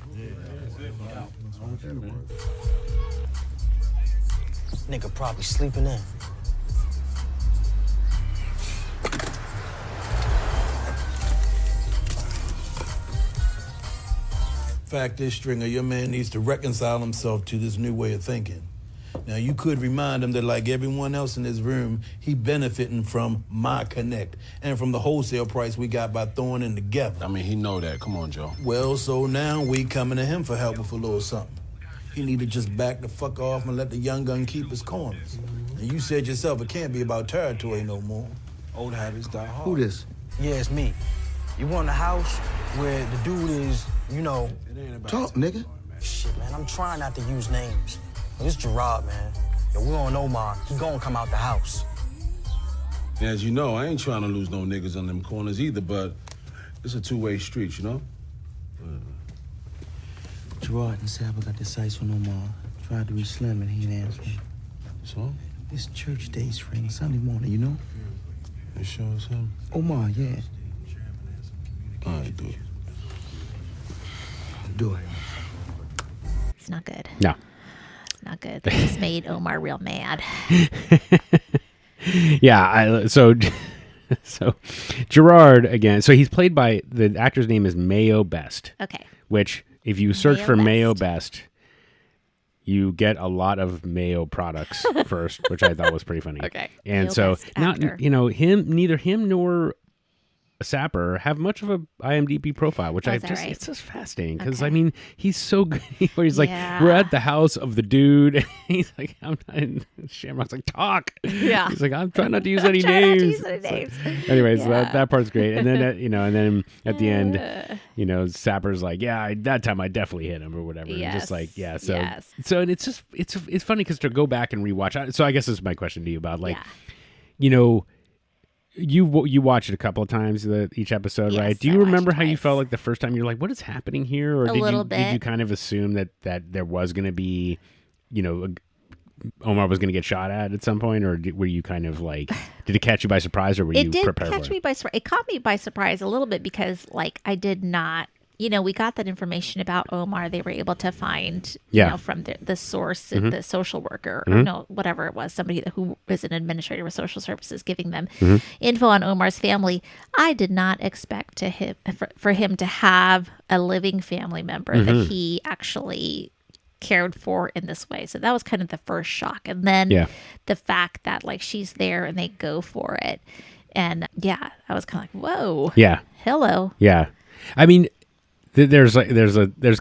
Nigga probably sleeping in. Fact is, Stringer, your man needs to reconcile himself to this new way of thinking. Now, you could remind him that, like everyone else in this room, he benefiting from my connect and from the wholesale price we got by throwing in together. I mean, he know that. Come on, Joe. Well, so now we coming to him for help with a little something. He need to just back the fuck off and let the young gun keep his corners. And you said yourself it can't be about territory no more. Old habits die hard. Who this? Yeah, it's me. You want the house where the dude is, Talk, nigga. Shit, man, I'm trying not to use names. This Gerard, man. Yo, we on Omar. He gonna come out the house. As you know, I ain't trying to lose no niggas on them corners either, but it's a two-way street, Gerard and Saba got the sights on Omar. Tried to reach Slim and he ain't answer me. So? It's church day, Spring, Sunday morning, It shows him. Omar, yeah. All right, do it. Do it. It's not good. No. It's not good. They just made Omar real mad. Yeah. So Gerard again. So he's played by, the actor's name is Mayo Best. Okay. Which, if you search Mayo for Best. Mayo Best, you get a lot of Mayo products first, which I thought was pretty funny. Okay. And Mayo so Best now, actor. neither him nor Sapper have much of a IMDb profile, which Is that right? it's just fascinating because Okay. I mean he's so good. Where he's like, Yeah. we're at the house of the dude, and he's like, I'm not. And Shamrock's like, talk. Yeah. He's like, I'm trying not to use I'm any trying not to names. use any It's like- names. anyways, Yeah. that part's great. And then and then at the end, Sapper's like, yeah, that time I definitely hit him or whatever. And Yes. just like, yeah. So Yes. so and it's just it's funny because to go back and rewatch. So I guess this is my question to you about like, Yeah. You watched it a couple of times each episode, Yes, right? Do I you watched remember it how you twice. felt like the first time? You're like, what is happening here? Or A little did you bit. kind of assume that there was going to be, Omar was going to get shot at some point, or were you kind of like, did it catch you by surprise, or were you It did prepared catch for me it? by surprise. It caught me by surprise a little bit because, like, I did not. We got that information about Omar. They were able to find, from the source, the social worker, or no, whatever it was, somebody who is an administrator with social services, giving them info on Omar's family. I did not expect for him to have a living family member that he actually cared for in this way. So that was kind of the first shock. And then the fact that like she's there and they go for it. And I was kind of like, whoa. Yeah. Hello. Yeah. I mean, There's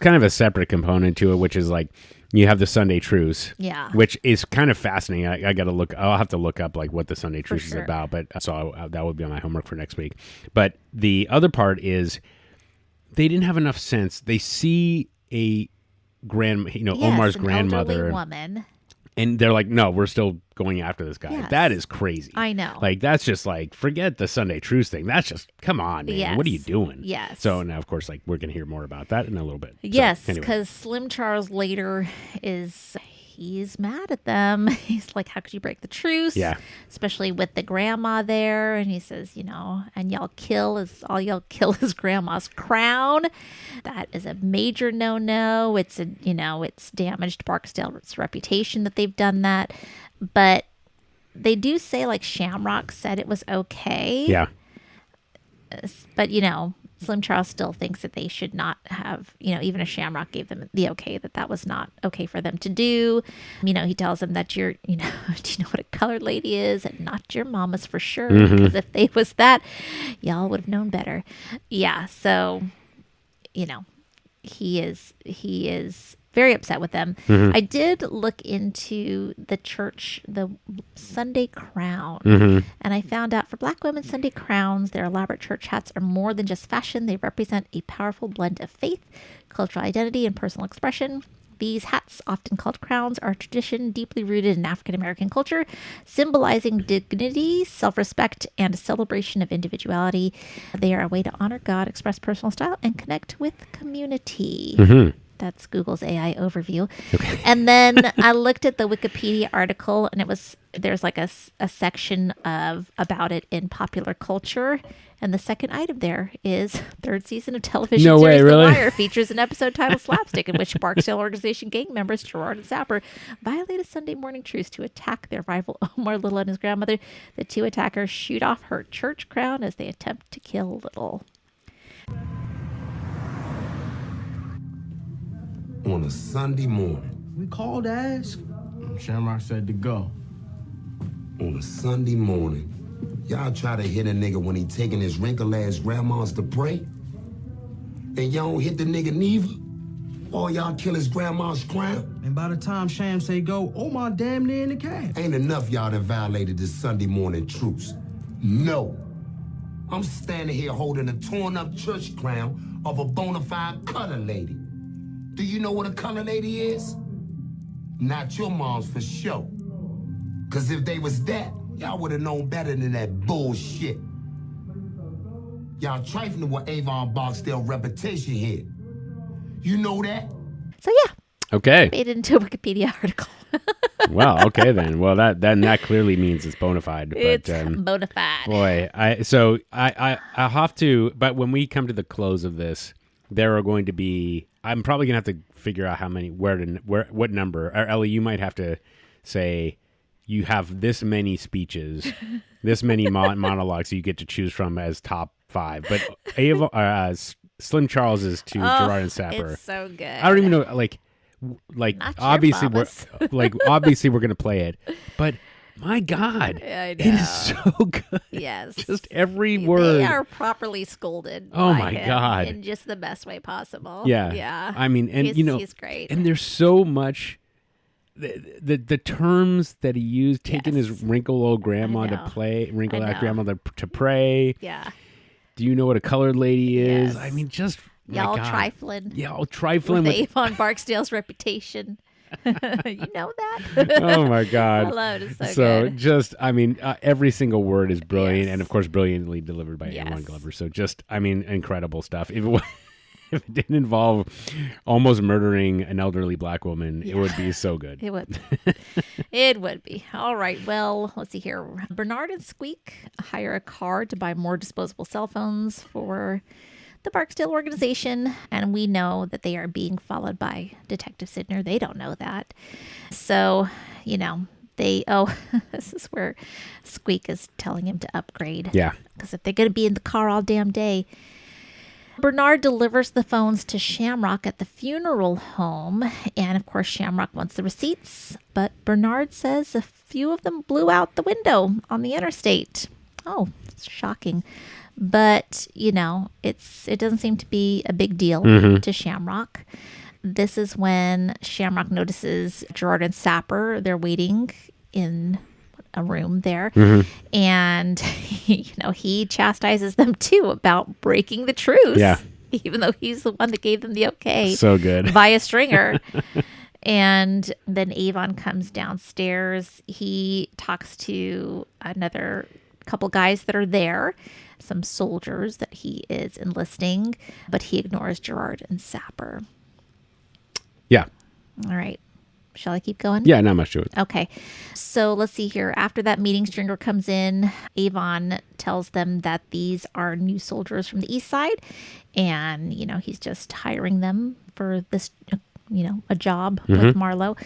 kind of a separate component to it, which is like you have the Sunday Truce, which is kind of fascinating. I got to look. I'll have to look up like what the Sunday Truce is about. But that would be on my homework for next week. But the other part is they didn't have enough sense. They see a Omar's grandmother, woman. And they're like, no, we're still going after this guy. Yes. That is crazy. I know. Like, that's just like, forget the Sunday Truce thing. That's just, come on, man. Yes. What are you doing? Yes. So now, of course, like, we're going to hear more about that in a little bit. Yes, So, anyway. because Slim Charles later he's mad at them. He's like, how could you break the truce? Yeah. Especially with the grandma there. And he says, and y'all kill is grandma's crown. That is a major no-no. It's it's damaged Barksdale's reputation that they've done that. But they do say like Shamrock said it was okay. Yeah. But, Slim Charles still thinks that they should not have, even if Shamrock gave them the okay, that was not okay for them to do. He tells them that do you know what a colored lady is? And not your mama's for sure. Mm-hmm. Because if they was that, y'all would have known better. Yeah. So, he is very upset with them. Mm-hmm. I did look into the church, the Sunday crown, and I found out for Black women, Sunday crowns, their elaborate church hats are more than just fashion. They represent a powerful blend of faith, cultural identity, and personal expression. These hats, often called crowns, are a tradition deeply rooted in African American culture, symbolizing dignity, self-respect, and a celebration of individuality. They are a way to honor God, express personal style, and connect with community. Mm-hmm. That's Google's AI overview. Okay. And then I looked at the Wikipedia article, and there's like a section about it in popular culture. And the second item there is third season of television series The Wire features an episode titled Slapstick, in which Barksdale Organization gang members Gerard and Sapper violate a Sunday morning truce to attack their rival Omar Little and his grandmother. The two attackers shoot off her church crown as they attempt to kill Little. On a Sunday morning. We called to ask. Shamrock said to go. On a Sunday morning, y'all try to hit a nigga when he taking his wrinkled-ass grandmas to pray? And y'all don't hit the nigga neither? Or y'all kill his grandma's crown? And by the time Sham say go, Omar damn near in the cab. Ain't enough y'all that violated this Sunday morning truce. No. I'm standing here holding a torn-up church crown of a bona fide colored lady. Do you know what a colored lady is? Not your mom's for sure. Cause if they was that, y'all would have known better than that bullshit. Y'all trifling with Avon Barksdale reputation here. You know that? So yeah. Okay. Made it into a Wikipedia article. Well, okay then. Well, that clearly means it's bona fide. It's bona fide. Boy, I have to. But when we come to the close of this, there are going to be. I'm probably gonna have to figure out how many, what number. Or Ellie, you might have to say you have this many speeches, this many monologues you get to choose from as top 5. But Slim Charles is to Gerard and Sapper. It's so good. I don't even know, like obviously obviously we're gonna play it, but my God, I know. it is so good. Yes, just every word. They are properly scolded. Oh by my him God, in just the best way possible. Yeah. I mean, and he's great. And there's so much. The terms that he used, taking his wrinkled old grandma to play, wrinkled out grandmother to pray. Yeah. Do you know what a colored lady is? Yes. I mean, just y'all trifling. Y'all trifling with Avon Barksdale's reputation. You know that? Oh my God. I love it. It's so good. Just, I mean, every single word is brilliant, and of course, brilliantly delivered by Aaron Glover. So just, I mean, incredible stuff. If it didn't involve almost murdering an elderly Black woman, it would be so good. It would. It would be. All right. Well, let's see here. Bernard and Squeak hire a car to buy more disposable cell phones for the Barksdale organization, and we know that they are being followed by Detective Sidner. They don't know that. So, this is where Squeak is telling him to upgrade. Yeah. Because if they're going to be in the car all damn day. Bernard delivers the phones to Shamrock at the funeral home, and of course Shamrock wants the receipts, but Bernard says a few of them blew out the window on the interstate. Oh, it's shocking. But, you know, it doesn't seem to be a big deal to Shamrock. This is when Shamrock notices Gerard and Sapper. They're waiting in a room there. And, you know, he chastises them too about breaking the truce. Yeah. Even though he's the one that gave them the okay. So good. Via Stringer. And then Avon comes downstairs. He talks to another couple guys that are there, some soldiers that he is enlisting, but he ignores Gerard and Sapper. Yeah. All right. Shall I keep going? Yeah, not much to it. Okay. So let's see here. After that meeting, Stringer comes in. Avon tells them that these are new soldiers from the east side. And, you know, he's just hiring them for this, you know, a job with Marlowe.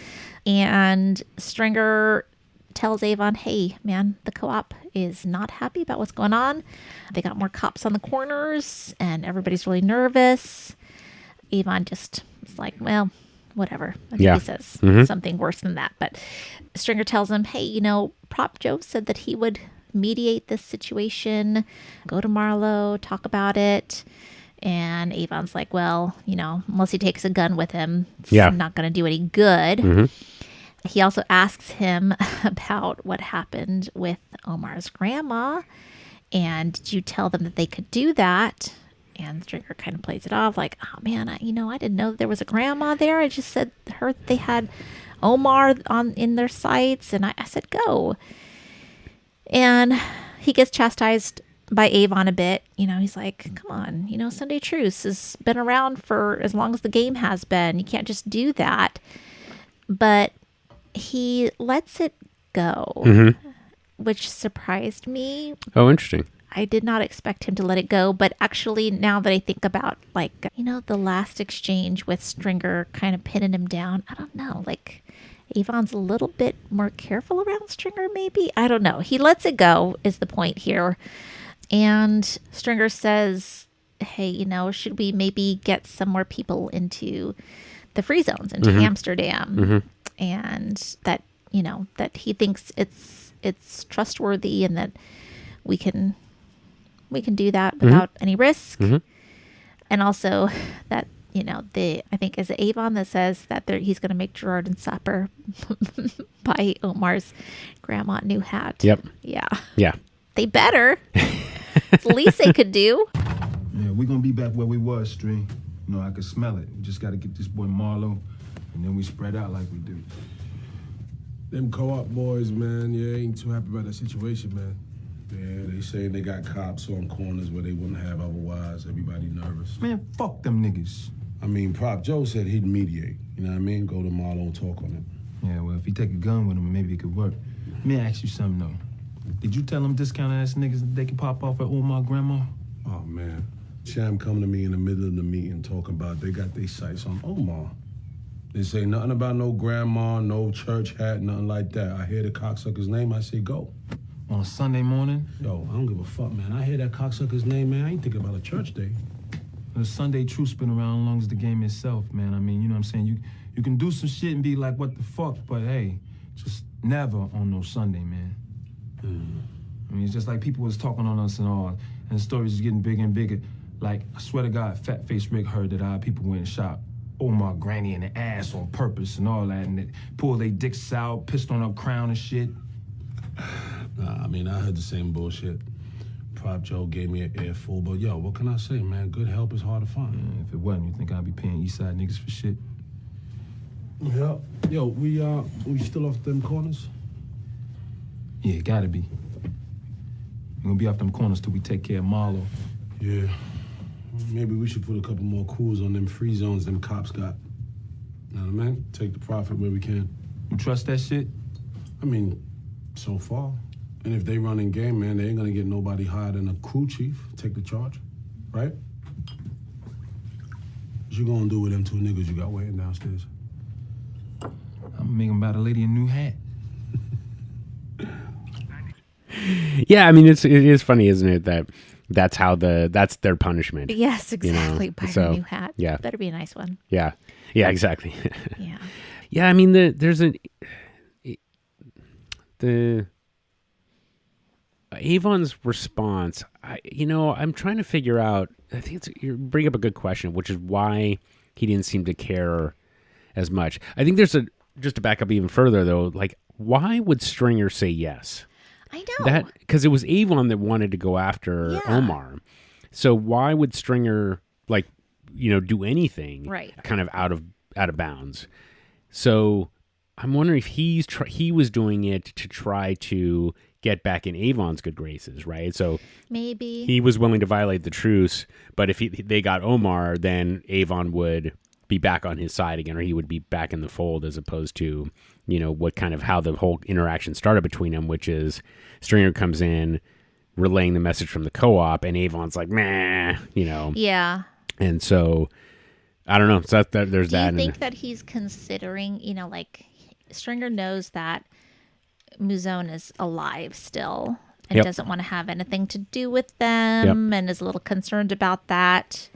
And Stringer tells Avon, hey, man, the co-op is not happy about what's going on. They got more cops on the corners and everybody's really nervous. Avon just is like, well, whatever. I think he says something worse than that. But Stringer tells him, hey, you know, Prop Joe said that he would mediate this situation, go to Marlowe, talk about it. And Avon's like, well, you know, unless he takes a gun with him, it's not going to do any good. He also asks him about what happened with Omar's grandma. And did you tell them that they could do that? And Stringer kind of plays it off like, oh, man, I didn't know there was a grandma there. I just heard they had Omar in their sights. And I said, go. And he gets chastised by Avon a bit. You know, he's like, come on, you know, Sunday Truce has been around for as long as the game has been. You can't just do that. But he lets it go, which surprised me. Oh, interesting. I did not expect him to let it go, but actually now that I think about, like, you know, the last exchange with Stringer kind of pinning him down, I don't know, like, Avon's a little bit more careful around Stringer, maybe? I don't know. He lets it go is the point here. And Stringer says, hey, you know, should we maybe get some more people into the free zones, into Amsterdam? And that, you know, that he thinks it's trustworthy and that we can do that without any risk. And also that, you know, I think is it Avon that says that he's going to make Gerard and Sapper buy Omar's grandma a new hat. Yep. Yeah. Yeah. They better. It's the least they could do. Yeah, we're going to be back where we was, String. You know, I could smell it. We just got to get this boy Marlowe, and then we spread out like we do. Them co-op boys, man, ain't too happy about that situation, man. Yeah, they say they got cops on corners where they wouldn't have otherwise. Everybody nervous. Man, fuck them niggas. I mean, Prop Joe said he'd mediate. You know what I mean? Go to Marlowe and talk on it. Yeah, well, if he take a gun with him, maybe it could work. Let me ask you something, though. Did you tell them discount-ass niggas that they can pop off at Omar grandma? Oh, man. Sham come to me in the middle of the meeting talking about they got their sights on Omar. They say nothing about no grandma, no church hat, nothing like that. I hear the cocksucker's name, I say go. On a Sunday morning? Yo, I don't give a fuck, man. I hear that cocksucker's name, man. I ain't thinking about a church day. The Sunday Truce been around as long as the game itself, man. I mean, you know what I'm saying? You can do some shit and be like, what the fuck? But hey, just never on no Sunday, man. I mean, it's just like people was talking on us and all, and the stories is getting bigger and bigger. Like, I swear to God, Fat Face Rick heard that our people went and shot Omar Granny in the ass on purpose and all that, and they pulled their dicks out, pissed on her crown and shit. Nah, I mean, I heard the same bullshit. Prop Joe gave me an earful, but yo, what can I say, man? Good help is hard to find. Yeah, if it wasn't, you think I'd be paying Eastside niggas for shit? Yeah. Yo, we still off them corners? Yeah, gotta be. We're gonna be off them corners till we take care of Marlowe. Yeah. Maybe we should put a couple more crews on them free zones them cops got. Know what I mean? Take the profit where we can. You trust that shit? I mean, so far. And if they running game, man, they ain't gonna get nobody higher than a crew chief. Take the charge, right? What you gonna do with them two niggas you got waiting downstairs? I'm gonna make them buy the lady a new hat. Yeah, I mean, it is funny, isn't it, that that's their punishment. Yes, exactly. You know? Buy So, a new hat. yeah. Better be a nice one. Yeah, exactly. Yeah. Yeah, I mean, there's Avon's response, I'm trying to figure out, I think you bring up a good question, which is why he didn't seem to care as much. I think just to back up even further, though, like, why would Stringer say yes? I know. Because it was Avon that wanted to go after Omar. So why would Stringer, like, do anything kind of out of bounds? So I'm wondering if he was doing it to try to get back in Avon's good graces, right? So maybe he was willing to violate the truce, but if they got Omar, then Avon would be back on his side again, or he would be back in the fold, as opposed to, what kind of how the whole interaction started between them, which is Stringer comes in relaying the message from the co-op, and Avon's like, meh, Yeah. And so, I don't know. So there's that. Do you think that he's considering, like, Stringer knows that Muzone is alive still and doesn't want to have anything to do with them and is a little concerned about that.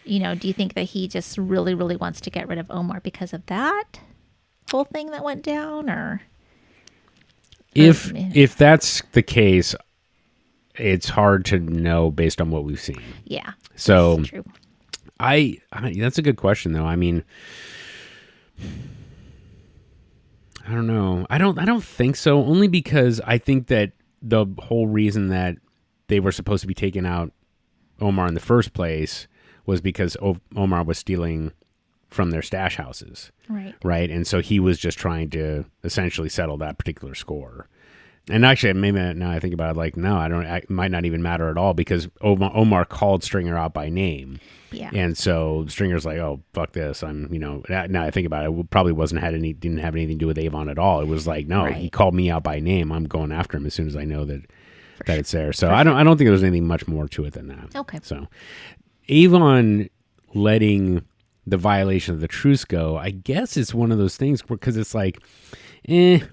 Do you think that he just really, really wants to get rid of Omar because of that whole thing that went down? Or if that's the case, it's hard to know based on what we've seen. Yeah. So that's true. I that's a good question, though. I mean, I don't know. I don't think so. Only because I think that the whole reason that they were supposed to be taking out Omar in the first place was because Omar was stealing from their stash houses. Right. And so he was just trying to essentially settle that particular score. And actually, maybe now I think about it, like, no, it might not even matter at all, because Omar called Stringer out by name. Yeah. And so Stringer's like, oh, fuck this. Now I think about it, it probably didn't have anything to do with Avon at all. It was like, no, he called me out by name. I'm going after him as soon as I know that it's there. So I don't think there's anything much more to it than that. Okay. So Avon letting the violation of the truce go, I guess it's one of those things because it's like,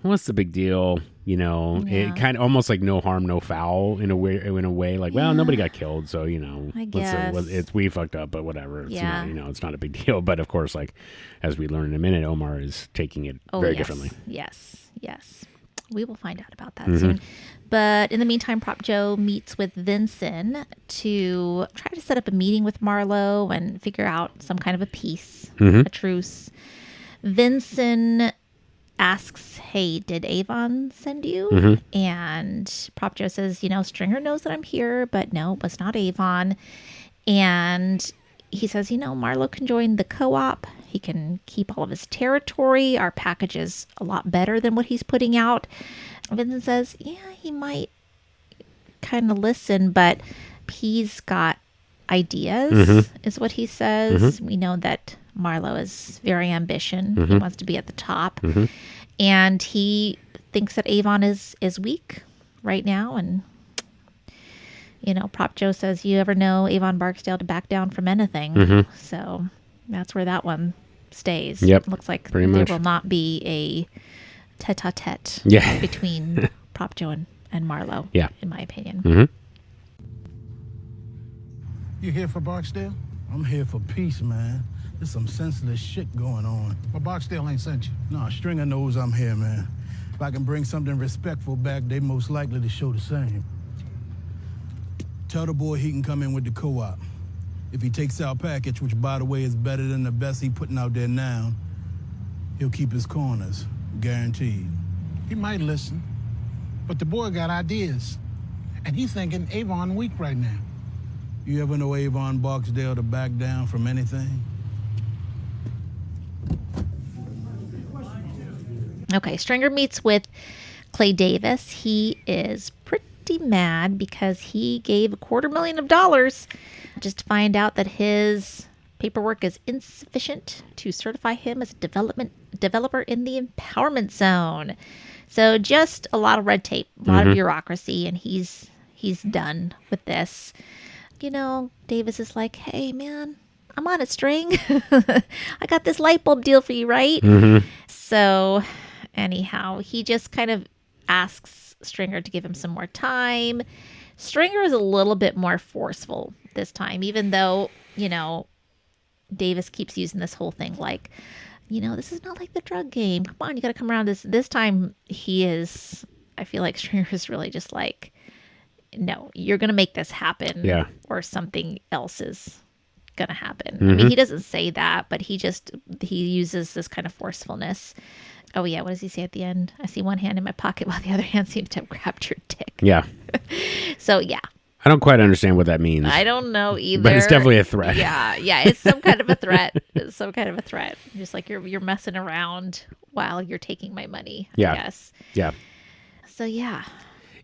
what's the big deal? It kind of almost like no harm, no foul in a way. Like, well, nobody got killed, so I guess we fucked up, but whatever. It's not, it's not a big deal. But of course, like, as we learn in a minute, Omar is taking it very differently. Yes. We will find out about that soon. But in the meantime, Prop Joe meets with Vincent to try to set up a meeting with Marlo and figure out some kind of a peace, a truce. Vincent asks, hey, did Avon send you? And Prop Joe says, Stringer knows that I'm here, but no, it was not Avon. And he says, Marlo can join the co-op. He can keep all of his territory. Our package is a lot better than what he's putting out. Vincent says, yeah, he might kind of listen, but he's got ideas, is what he says. We know that Marlo is very ambitious. He wants to be at the top. And he thinks that Avon is weak right now. And, Prop Joe says, you ever know Avon Barksdale to back down from anything. So that's where that one stays. Yep. Looks like pretty there much will not be a tete-a-tete between Prop Joe and Marlo, in my opinion. You here for Barksdale? I'm here for peace, man. There's some senseless shit going on. Well, Barksdale ain't sent you. Nah, Stringer knows I'm here, man. If I can bring something respectful back, they most likely to show the same. Tell the boy he can come in with the co-op. If he takes our package, which, by the way, is better than the best he putting out there now, he'll keep his corners, guaranteed. He might listen, but the boy got ideas, and he's thinking Avon weak right now. You ever know Avon Barksdale to back down from anything? Okay, Stringer meets with Clay Davis. He is pretty mad because he gave $250,000 just to find out that his paperwork is insufficient to certify him as a developer in the empowerment zone. So just a lot of red tape, a lot of bureaucracy, and he's done with this. Davis is like, hey, man, I'm on a string. I got this light bulb deal for you, right? So anyhow, he just kind of asks Stringer to give him some more time. Stringer is a little bit more forceful this time, even though, Davis keeps using this whole thing like, this is not like the drug game. Come on, you got to come around. This time he is, I feel like Stringer is really just like, no, you're going to make this happen. Yeah. Or something else is going to happen. Mm-hmm. I mean, he doesn't say that, but he uses this kind of forcefulness. Oh, yeah. What does he say at the end? I see one hand in my pocket while the other hand seems to have grabbed your dick. Yeah. So, yeah. I don't quite understand what that means. I don't know either. But it's definitely a threat. Yeah. It's some kind of a threat. It's some kind of a threat. Just like you're messing around while you're taking my money, I guess. Yeah. So, yeah.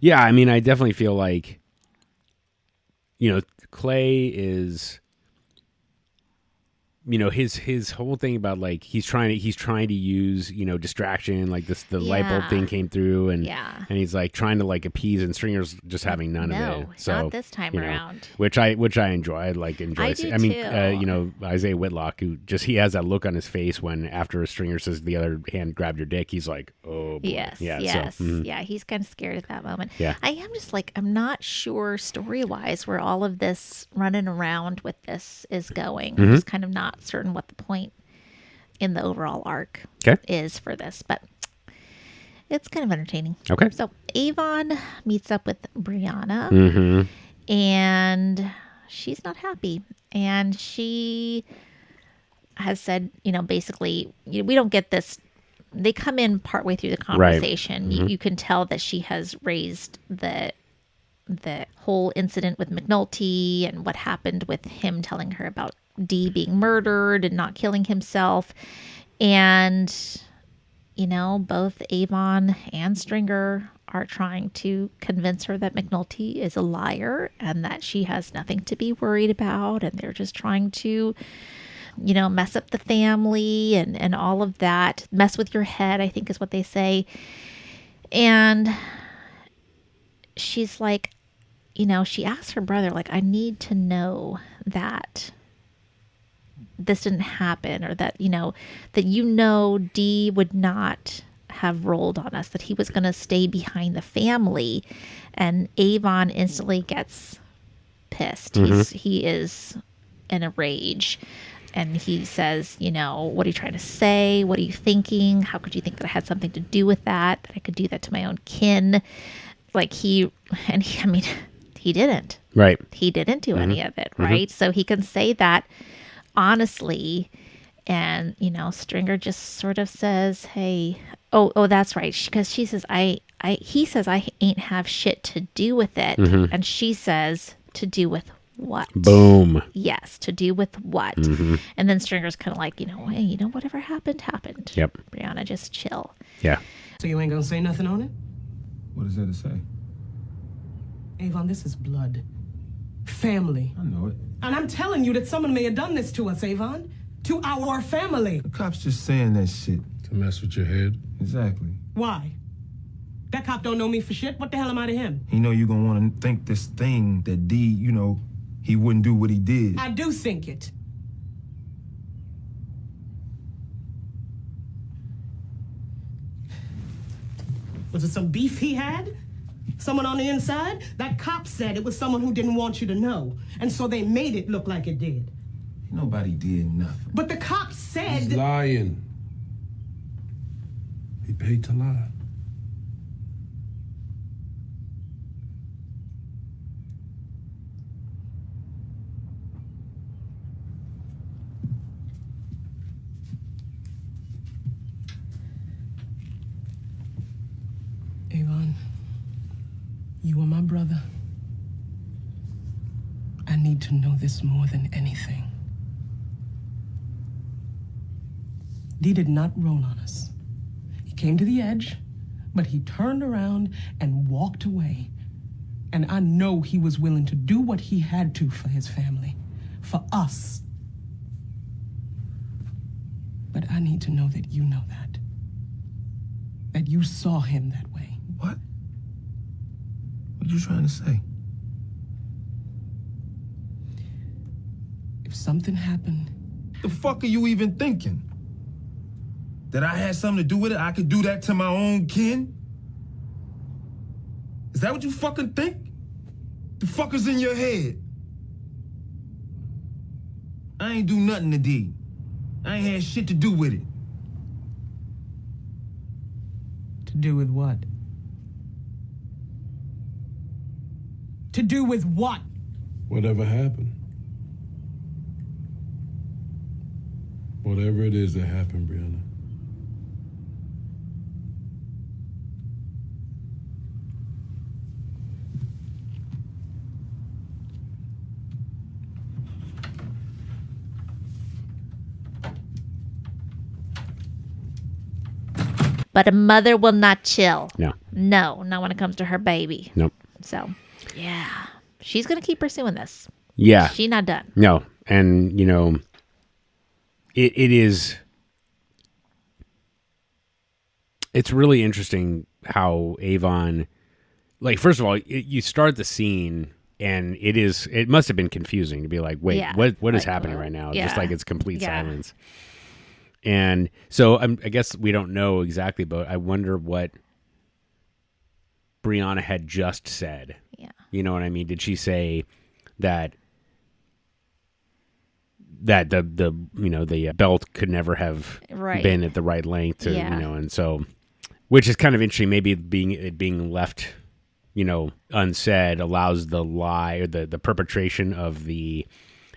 Yeah, I mean, I definitely feel like, Clay is, his whole thing about like he's trying to use distraction, like the light bulb thing came through, and he's like trying to like appease, and Stringer's just having none of it. So not this time around. Which I enjoy. I enjoy. I mean, Isaiah Whitlock, he has that look on his face when after Stringer says the other hand grabbed your dick, he's like, oh boy. Yes. Yeah, he's kind of scared at that moment. Yeah. I am just like, I'm not sure story-wise where all of this running around with this is going. I'm just kind of not certain what the point in the overall arc is for this, but it's kind of entertaining. Okay. So Avon meets up with Brianna, and she's not happy, and she has said, basically, we don't get this. They come in partway through the conversation. Right. You can tell that she has raised the whole incident with McNulty and what happened with him telling her about Dee being murdered and not killing himself. And, both Avon and Stringer are trying to convince her that McNulty is a liar and that she has nothing to be worried about. And they're just trying to, mess up the family and all of that. Mess with your head, I think is what they say. And she's like, she asked her brother, like, I need to know that this didn't happen, or that, that Dee would not have rolled on us, that he was going to stay behind the family. And Avon instantly gets pissed. He is in a rage. And he says, what are you trying to say? What are you thinking? How could you think that I had something to do with that I could do that to my own kin? Like he didn't. Right. He didn't do any of it, right? So he can say that honestly, and Stringer just sort of says, "Hey, oh, that's right," because she says, he says I ain't have shit to do with it, and she says, to do with what? Boom. Yes, to do with what? And then Stringer's kind of like, hey, whatever happened. Yep. Brianna, just chill. Yeah. So you ain't gonna say nothing on it? What is there to say? Avon, this is blood. Family. I know it. And I'm telling you that someone may have done this to us, Avon. To our family. The cop's just saying that shit. To mess with your head? Exactly. Why? That cop don't know me for shit. What the hell am I to him? He know you gonna want to think this thing that Dee, he wouldn't do what he did. I do think it. Was it some beef he had? Someone on the inside? That cop said it was someone who didn't want you to know. And so they made it look like it did. Nobody did nothing. But the cop said... He's lying. He paid to lie. Avon, you are my brother. I need to know this more than anything. Dee did not roll on us. He came to the edge, but he turned around and walked away. And I know he was willing to do what he had to for his family, for us. But I need to know that you know that. That you saw him that way. What? What you trying to say? If something happened... The fuck are you even thinking? That I had something to do with it? I could do that to my own kin? Is that what you fucking think? The fuck is in your head? I ain't do nothing to Dee. I ain't had shit to do with it. To do with what? To do with what? Whatever happened. Whatever it is that happened, Brianna. But a mother will not chill. No. No, not when it comes to her baby. Nope. So, yeah. She's going to keep pursuing this. Yeah. She's not done. No. And, you know, it is... It's really interesting how Avon... Like, first of all, you start the scene... And it must have been confusing to be like, wait, Yeah. what is happening right now? Yeah. Just like it's complete Yeah. silence. And so I guess we don't know exactly, but I wonder what Brianna had just said. Yeah. You know what I mean? Did she say that the you know, the belt could never have Right. been at the right length to, Yeah. you know, and so, which is kind of interesting. Maybe it being left, you know, unsaid allows the lie or the perpetration of the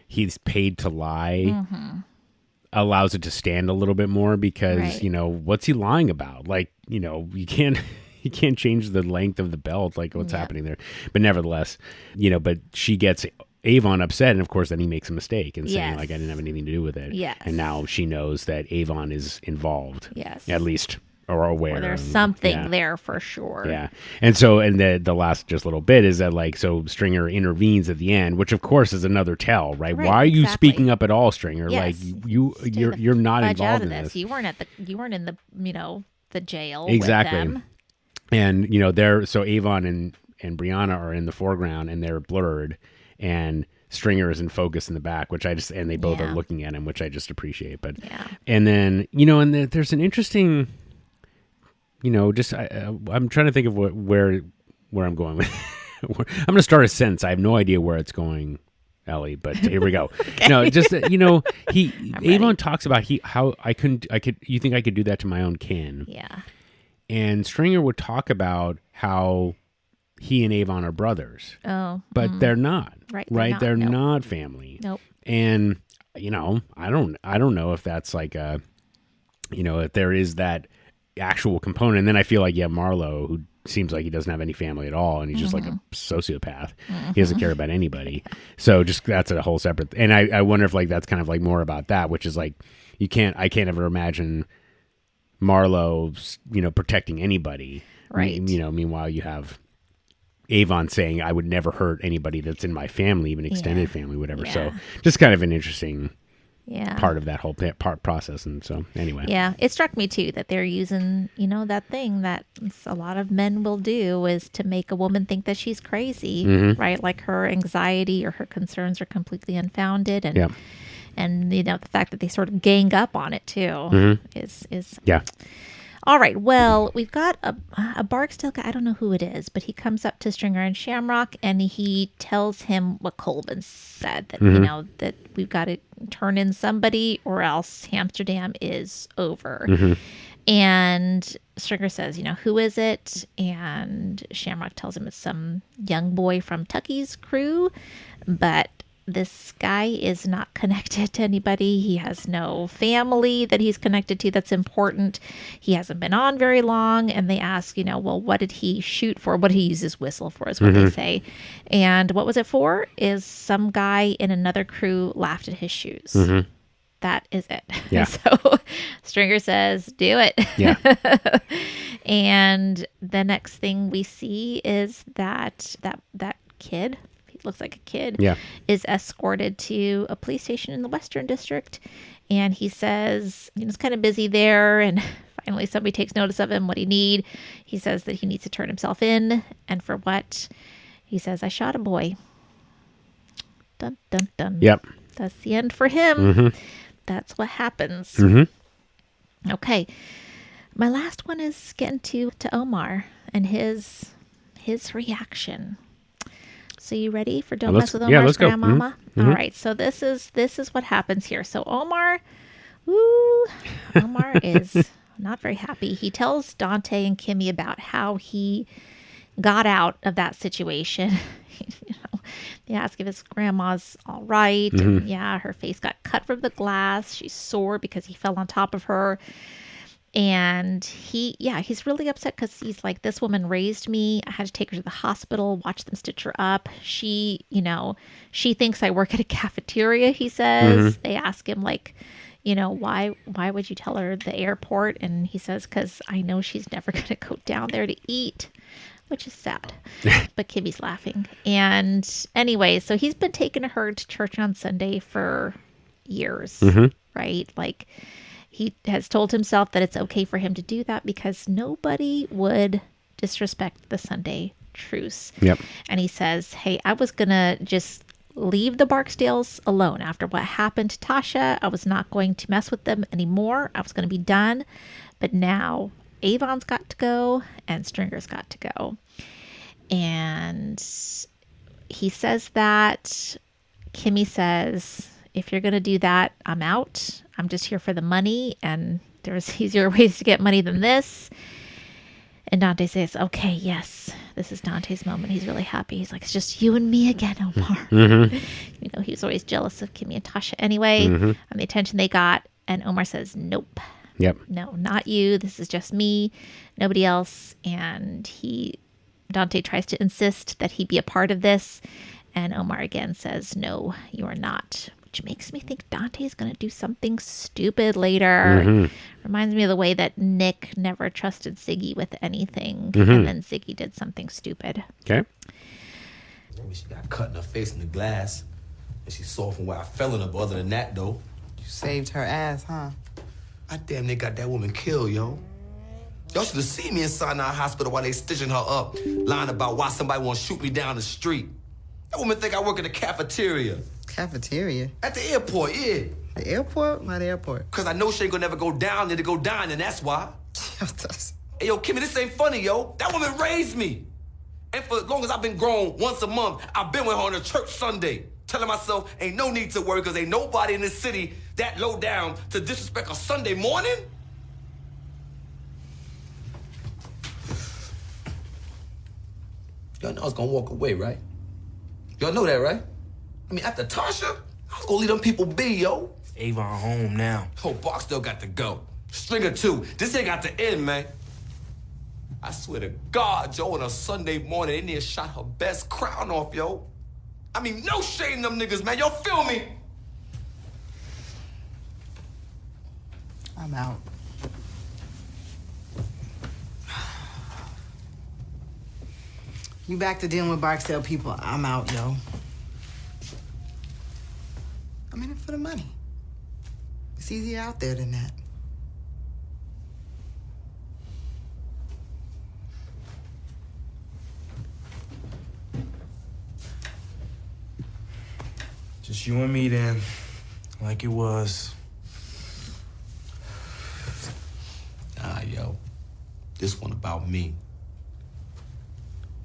he's paid to lie. Mm-hmm. Allows it to stand a little bit more because, Right. you know, what's he lying about? Like, you know, you can't change the length of the belt, like what's happening there. But nevertheless, you know, but she gets Avon upset, and of course then he makes a mistake and saying Yes. like, I didn't have anything to do with it. Yes. And now she knows that Avon is involved. Yes. At least, or aware. Or there's and- something yeah. there for sure. Yeah. And so, and the last just little bit is that, like, so Stringer intervenes at the end, which of course is another tell, right? Right, Why are you exactly. speaking up at all, Stringer? Yes. Like, you're not Fudge involved out in of this. You weren't in the you know, the jail Exactly. with them. And, you know, so Avon and Brianna are in the foreground and they're blurred, and Stringer is in focus in the back, which and they both are looking at him, which I just appreciate. But, and then, you know, and there's an interesting, you know, just, I'm trying to think of where I'm going with. I'm going to start a sentence. I have no idea where it's going, Ellie, but here we go. Okay. No, just, you know, Avon talks about how you think I could do that to my own kin. Yeah. And Stringer would talk about how he and Avon are brothers. Oh. But they're not. Right. They're not family. Nope. And, you know, I don't know if that's like a, you know, if there is that actual component. And then I feel like, Marlo, who seems like he doesn't have any family at all, and he's just like a sociopath. He doesn't care about anybody. So just that's a whole separate. And I wonder if like that's kind of like more about that, which is like I can't ever imagine Marlo, you know, protecting anybody. Right. You know, meanwhile you have Avon saying I would never hurt anybody that's in my family, even extended family, whatever. Yeah. So just kind of an interesting Yeah. part of that whole process. And so anyway. Yeah, it struck me too that they're using, you know, that thing that a lot of men will do is to make a woman think that she's crazy, right? Like her anxiety or her concerns are completely unfounded, and and you know the fact that they sort of gang up on it too is yeah. All right. Well, we've got a Barksdale guy. I don't know who it is, but he comes up to Stringer and Shamrock and he tells him what Colvin said, that, you know, that we've got to turn in somebody or else Amsterdam is over. And Stringer says, you know, who is it? And Shamrock tells him it's some young boy from Tucky's crew, but this guy is not connected to anybody. He has no family that he's connected to that's important. He hasn't been on very long. And they ask, you know, well, what did he shoot for? What did he use his whistle for is what they say. And what was it for? Is some guy in another crew laughed at his shoes. That is it. Yeah. So Stringer says, do it. Yeah. And the next thing we see is that kid, he looks like a kid, is escorted to a police station in the Western District. And he says, you know, it's kind of busy there. And finally somebody takes notice of him, what he need. He says that he needs to turn himself in. And for what? He says, I shot a boy. Dun, dun, dun. Yep. That's the end for him. That's what happens. Okay. My last one is getting to Omar and his reaction. So you ready for Don't Mess with Omar's let's go. Grandmama? All right. So this is what happens here. So Omar is not very happy. He tells Dante and Kimmy about how he got out of that situation. You know, they ask if his grandma's all right. Mm-hmm. And yeah, her face got cut from the glass. She's sore because he fell on top of her. And he's really upset because he's like, this woman raised me. I had to take her to the hospital, watch them stitch her up. She, she thinks I work at a cafeteria, he says. Mm-hmm. They ask him like, why would you tell her the airport? And he says, because I know she's never going to go down there to eat, which is sad. But Kimmy's laughing. And anyway, so he's been taking her to church on Sunday for years, right? Like, he has told himself that it's okay for him to do that because nobody would disrespect the Sunday truce. Yep. And he says, hey, I was going to just leave the Barksdales alone after what happened to Tasha. I was not going to mess with them anymore. I was going to be done. But now Avon's got to go and Stringer's got to go. And he says that. Kimmy says, if you're going to do that, I'm out. I'm just here for the money, and there's easier ways to get money than this. And Dante says, okay, yes, this is Dante's moment. He's really happy. He's like, it's just you and me again, Omar. Mm-hmm. He was always jealous of Kimmy and Tasha anyway, and the attention they got. And Omar says, nope. Yep. No, not you. This is just me, nobody else. And Dante tries to insist that he be a part of this. And Omar again says, no, you are not. Which makes me think Dante's going to do something stupid later. Reminds me of the way that Nick never trusted Ziggy with anything. And then Ziggy did something stupid. Okay. She got cut in her face in the glass. And she saw from where I fell in her. But other than that, though. You saved her ass, huh? I damn near got that woman killed, yo. Y'all should have seen me inside our hospital while they stitching her up. Lying about why somebody want to shoot me down the street. That woman think I work at the cafeteria. Cafeteria? At the airport, yeah. The airport? Why the airport? Because I know she ain't gonna never go down there to go dine, and that's why. Hey, yo, Kimmy, this ain't funny, yo. That woman raised me. And for as long as I've been grown, once a month, I've been with her on a church Sunday, telling myself ain't no need to worry because ain't nobody in this city that low down to disrespect a Sunday morning. Y'all know I was gonna walk away, right? Y'all know that, right? I mean, after Tasha, I was gonna leave them people be, yo. Avon home now. Oh, Bark still got to go. Stringer too. This ain't got to end, man. I swear to God, Joe, on a Sunday morning, India shot her best crown off, yo. I mean, no shame them niggas, man. Y'all feel me? I'm out. You back to dealing with Barksdale people. I'm out, yo. I'm in it for the money. It's easier out there than that. Just you and me then, like it was. Nah, yo. This one about me.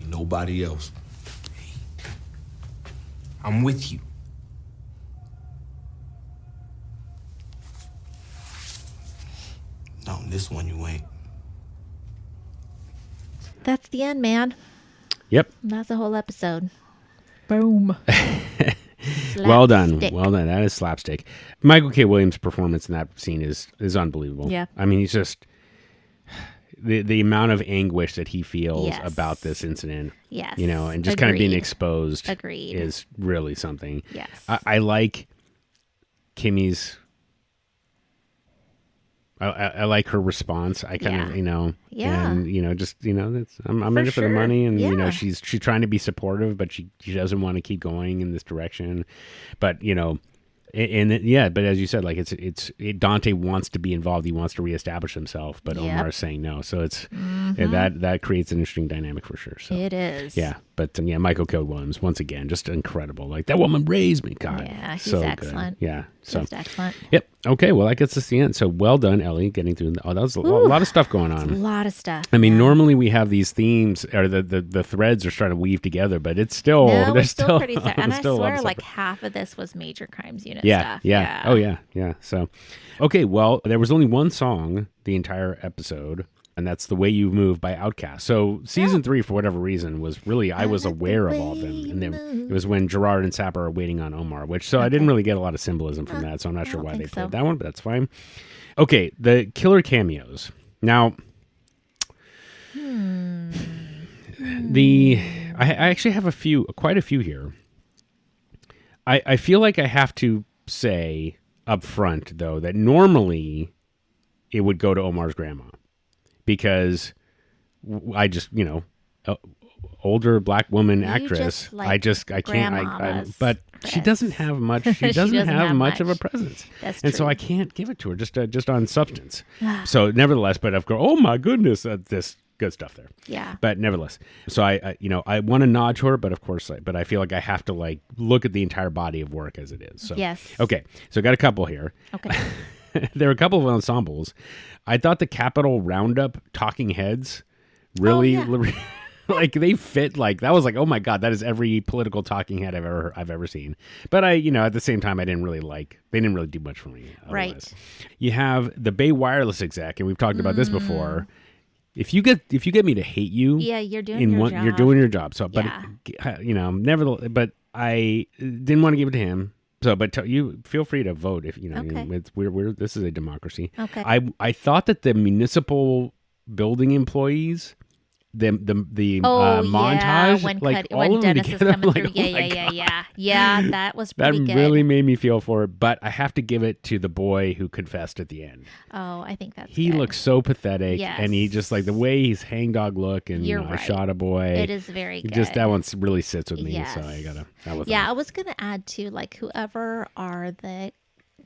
Nobody else. I'm with you. No, this one you ain't. That's the end, man. Yep. That's the whole episode. Boom. Well done. Slapstick. Well done. That is slapstick. Michael K. Williams' performance in that scene is unbelievable. Yeah. I mean, he's just the amount of anguish that he feels Yes. about this incident. Yes. And just kind of being Agreed. exposed Agreed. is really something. Yes. I like Kimmy's. I like her response. I kind of, Yeah. and just, that's, I'm For in it for the sure. money, and Yeah. she's trying to be supportive, but she doesn't want to keep going in this direction. But but as you said, like Dante wants to be involved. He wants to reestablish himself, but Yep. Omar is saying no. So it's that creates an interesting dynamic for sure. So It is. yeah. But Michael K. Williams once again, just incredible. Like that woman raised me. God, Yeah, he's so good. excellent. Yeah, so Just excellent. Yep. Okay. Well, I guess that's the end. So well done, Ellie, getting through. Oh, that was a lot of stuff going on. A lot of stuff. I mean, normally we have these themes, or the threads are starting to weave together, but it's still No, there's it's still pretty sad. And there's I still a lot of swear, stuff. like half of this was Major Crimes Unit Yeah, stuff. yeah. Oh, yeah. So, okay. Well, there was only one song the entire episode, And that's The Way You Move by Outkast. So season 3, for whatever reason, was really, I was aware of all of them. And then it was when Gerard and Sapper are waiting on Omar, I didn't really get a lot of symbolism from that, so I'm not sure why they played that one, but that's fine. Okay, the killer cameos. Now, I actually have quite a few here. I feel like I have to say up front, though, that normally it would go to Omar's grandma. Because I just, older black woman actress. I can't. But Chris. She doesn't have much. She doesn't have much of a presence, and so I can't give it to her just on substance. So, nevertheless, but of course, oh my goodness, this good stuff there. Yeah. But nevertheless, so I want to nod to her, but of course, but I feel like I have to look at the entire body of work as it is. So yes. Okay. So I got a couple here. Okay. There are a couple of ensembles. I thought the Capitol Roundup talking heads really, they fit. That was oh my God, that is every political talking head I've ever seen. But at the same time, they didn't really do much for me. Otherwise. Right. You have the Bay Wireless exec, and we've talked about this before. If you get me to hate you, you're doing your job. You're doing your job. So, but yeah. but I didn't want to give it to him. So, but you feel free to vote if we're this is a democracy. Okay. I thought that the municipal building employees, the montage, when all of them Dennis together, is coming through. Yeah, that was pretty good. That really made me feel for it. But I have to give it to the boy who confessed at the end. Oh, I think that's he good. looks so pathetic, yes. and he just the way he's hangdog look, and I shot a boy. It is very good. Just that one really sits with me. Yes. So I gotta. I was gonna add to whoever are the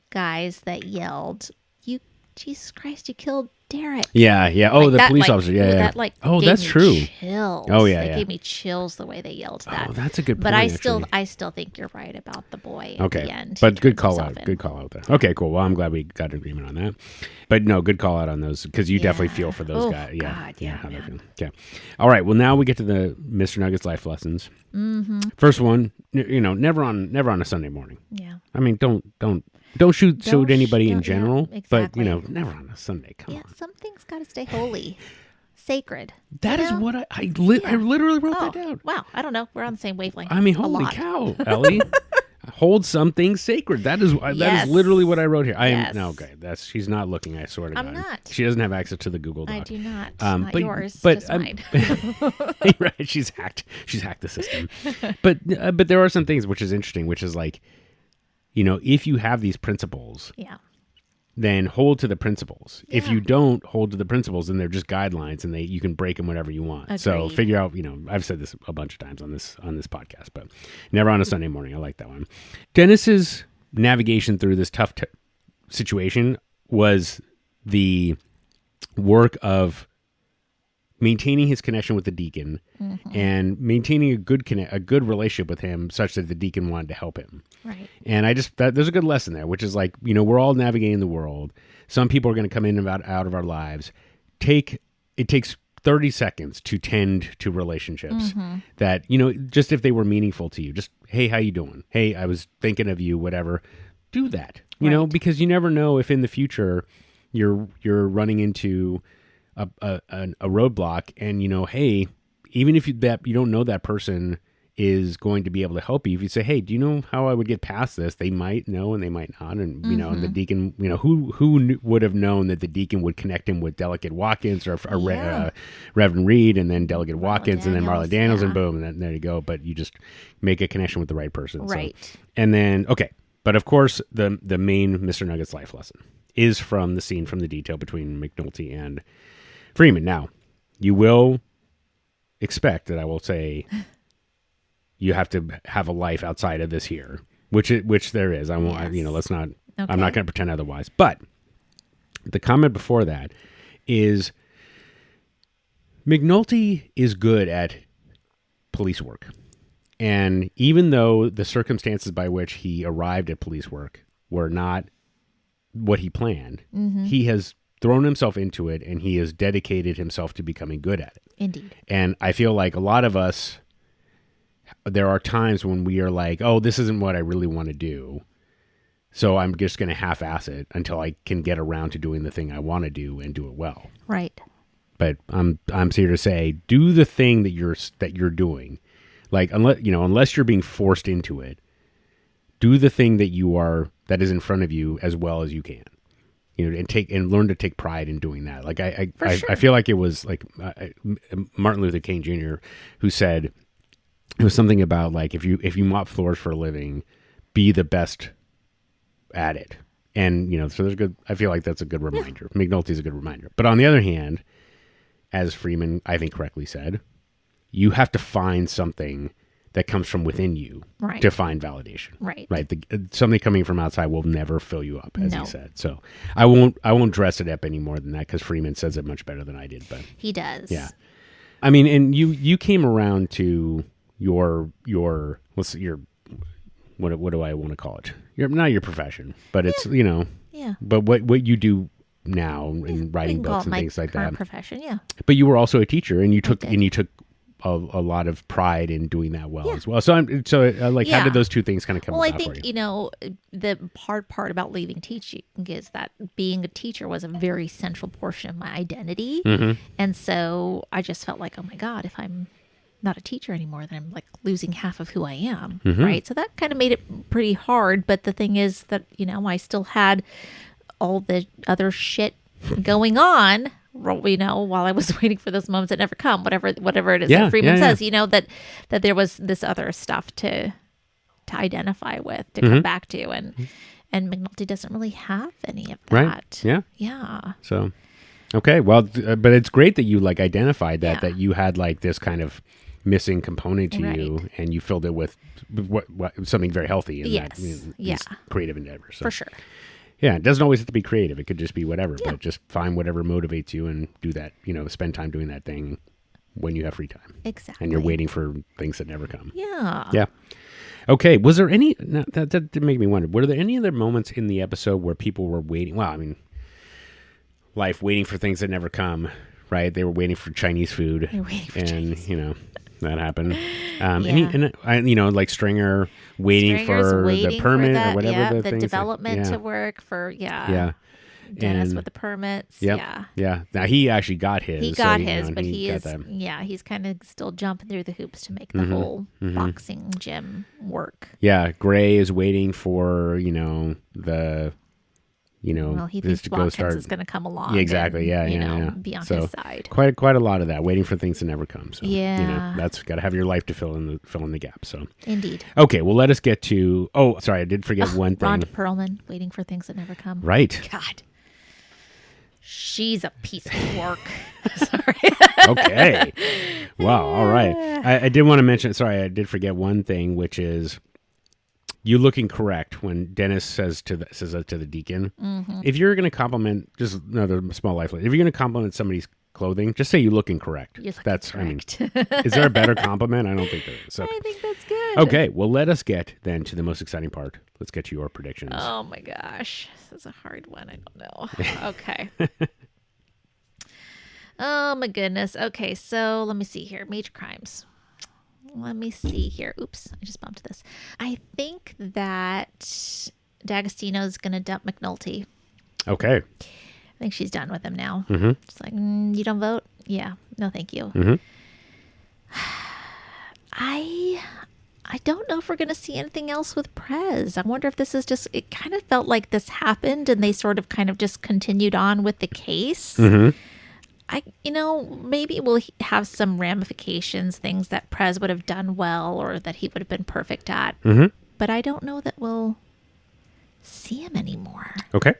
guys that yelled, "You, Jesus Christ, you killed Derek." Yeah. Oh, the police officer. Yeah. That oh, gave that's me true. Chills. Oh yeah. They gave me chills the way they yelled that. Oh, that's a good point. But actually. I still think you're right about the boy at okay. the end. But good call out. Good call out there. Okay, cool. Well, I'm glad we got an agreement on that. But no, good call out on those because you definitely feel for those guys. Yeah. God, how they feel. Okay. All right. Well, now we get to the Mr. Nugget's life lessons. Mm-hmm. First one, never on a Sunday morning. Yeah. I mean, don't shoot anybody in general, exactly. but never on a Sunday. Come on. Some things got to stay holy, sacred. That is what I literally wrote that down. Wow, I don't know. We're on the same wavelength. I mean, holy cow, Ellie. Hold something sacred. That is literally what I wrote here. She's not looking. I swear to God, I'm not. She doesn't have access to the Google Doc. I do not. Not yours, but just mine. Right? She's hacked the system. But there are some things which is interesting, which is if you have these principles, then hold to the principles. Yeah. If you don't hold to the principles, then they're just guidelines, and you can break them whenever you want. Agreed. So figure out. I've said this a bunch of times on this podcast, but never on a Sunday morning. I like that one. Dennis's navigation through this tough situation was the work of maintaining his connection with the deacon and maintaining a good relationship with him such that the deacon wanted to help him. Right. And there's a good lesson there, which is we're all navigating the world. Some people are going to come in and out of our lives. It takes 30 seconds to tend to relationships that, just if they were meaningful to you, just, hey, how you doing? Hey, I was thinking of you, whatever. Do that, because you never know if in the future you're running into a roadblock, and hey, even if you don't know that person is going to be able to help you, if you say, hey, do you know how I would get past this? They might know and they might not, and and the deacon, who would have known that the deacon would connect him with Delegate Watkins or Reverend Reed, and then Delegate Watkins, and then Marla Daniels, and boom, and then there you go. But you just make a connection with the right person, right? So, and then but of course the main Mr. Nugget's life lesson is from the scene from the detail between McNulty and Freeman. Now, you will expect that I will say you have to have a life outside of this here, which there is. I won't. Yes. Let's not. Okay. I'm not going to pretend otherwise. But the comment before that is McNulty is good at police work, and even though the circumstances by which he arrived at police work were not what he planned, he has thrown himself into it, and he has dedicated himself to becoming good at it. Indeed. And I feel like a lot of us, there are times when we are like, oh, this isn't what I really want to do, so I'm just going to half-ass it until I can get around to doing the thing I want to do and do it well. Right. But I'm here to say, do the thing that you're doing. Like, unless you're being forced into it, do the thing that is in front of you as well as you can. And learn to take pride in doing that. Like I feel like it was like Martin Luther King Jr. who said it was something about like if you mop floors for a living, be the best at it. And so there's good. I feel like that's a good reminder. McNulty's a good reminder. But on the other hand, as Freeman I think correctly said, you have to find something that comes from within you to find validation. Right. Something coming from outside will never fill you up, as he said. So I won't dress it up any more than that because Freeman says it much better than I did. But he does. Yeah. I mean, and you came around to your what do I want to call it? Not your profession, but it's Yeah. But what you do now in writing books and things like that. Profession, yeah. But you were also a teacher, and you took a lot of pride in doing that well as well. So how did those two things kind of come about for you? Well, I think, the hard part about leaving teaching is that being a teacher was a very central portion of my identity. Mm-hmm. And so I just felt like, oh my God, if I'm not a teacher anymore, then I'm like losing half of who I am. Mm-hmm. Right. So that kind of made it pretty hard. But the thing is that, I still had all the other shit going on, while I was waiting for those moments that never come, whatever it is that Freeman says, that there was this other stuff to identify with, to come back to. And McNulty doesn't really have any of that. Right. Yeah. Yeah. So, okay. Well, but it's great that you like identified that you had like this kind of missing component to you, and you filled it with something very healthy in these creative endeavors. So. For sure. Yeah, it doesn't always have to be creative. It could just be whatever, but just find whatever motivates you and do that, spend time doing that thing when you have free time. Exactly. And you're waiting for things that never come. Yeah. Yeah. Okay, was there any, that did make me wonder, were there any other moments in the episode where people were waiting, waiting for things that never come, right? They were waiting for Chinese food. They were waiting for Chinese food. That happened. Like Stringer waiting for the permit or whatever. Yeah, the development to work for, Dennis with the permits. Yep. Yeah. Now he actually got his. He got his, but he's kind of still jumping through the hoops to make the whole boxing gym work. Yeah. Gray is waiting for, he thinks Watkins is going to come along. Yeah, exactly. And, be on his side. Quite a lot of that, waiting for things to never come. So, that's got to have your life to fill in the gap. So, indeed. Okay, well, let us get to. Oh, sorry, I did forget one thing. Rhonda Perlman, waiting for things that never come. Right. God, she's a piece of work. Sorry. Okay. Wow. All right. I did want to mention. Sorry, I did forget one thing, which is. You looking correct when Dennis says to the deacon, if you're going to compliment, just another small life lesson, if you're going to compliment somebody's clothing, just say you looking correct. Is there a better compliment? I don't think there is. So. I think that's good. Okay, well, let us get then to the most exciting part. Let's get to your predictions. Oh my gosh, this is a hard one. I don't know. Okay. Oh my goodness. Okay, so let me see here. Major crimes. Let me see here. Oops, I just bumped this. I think that D'Agostino's going to dump McNulty. Okay. I think she's done with him now. Mm-hmm. Just like, you don't vote? Yeah. No, thank you. Mm-hmm. I don't know if we're going to see anything else with Prez. I wonder if this is just, it kind of felt like this happened and they sort of kind of just continued on with the case. Mm-hmm. Maybe we'll have some ramifications, things that Prez would have done well or that he would have been perfect at. Mm-hmm. But I don't know that we'll see him anymore. Okay.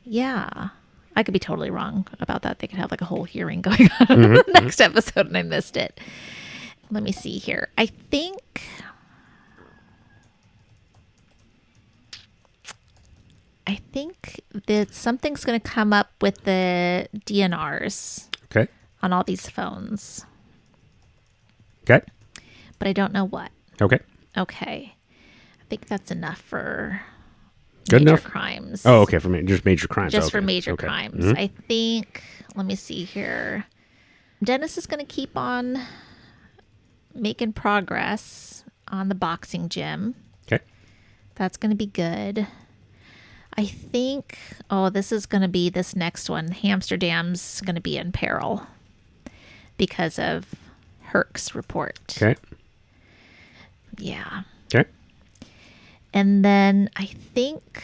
Yeah. I could be totally wrong about that. They could have like a whole hearing going on in the next episode and I missed it. Let me see here. I think that something's going to come up with the DNRs on all these phones. Okay. But I don't know what. Okay. I think that's enough for major crimes. Oh, okay. Just major crimes. Just for major crimes. I think, let me see here. Dennis is going to keep on making progress on the boxing gym. Okay. That's going to be good. I think, this is going to be this next one. Amsterdam's going to be in peril because of Herc's report. Okay. Yeah. Okay. And then I think,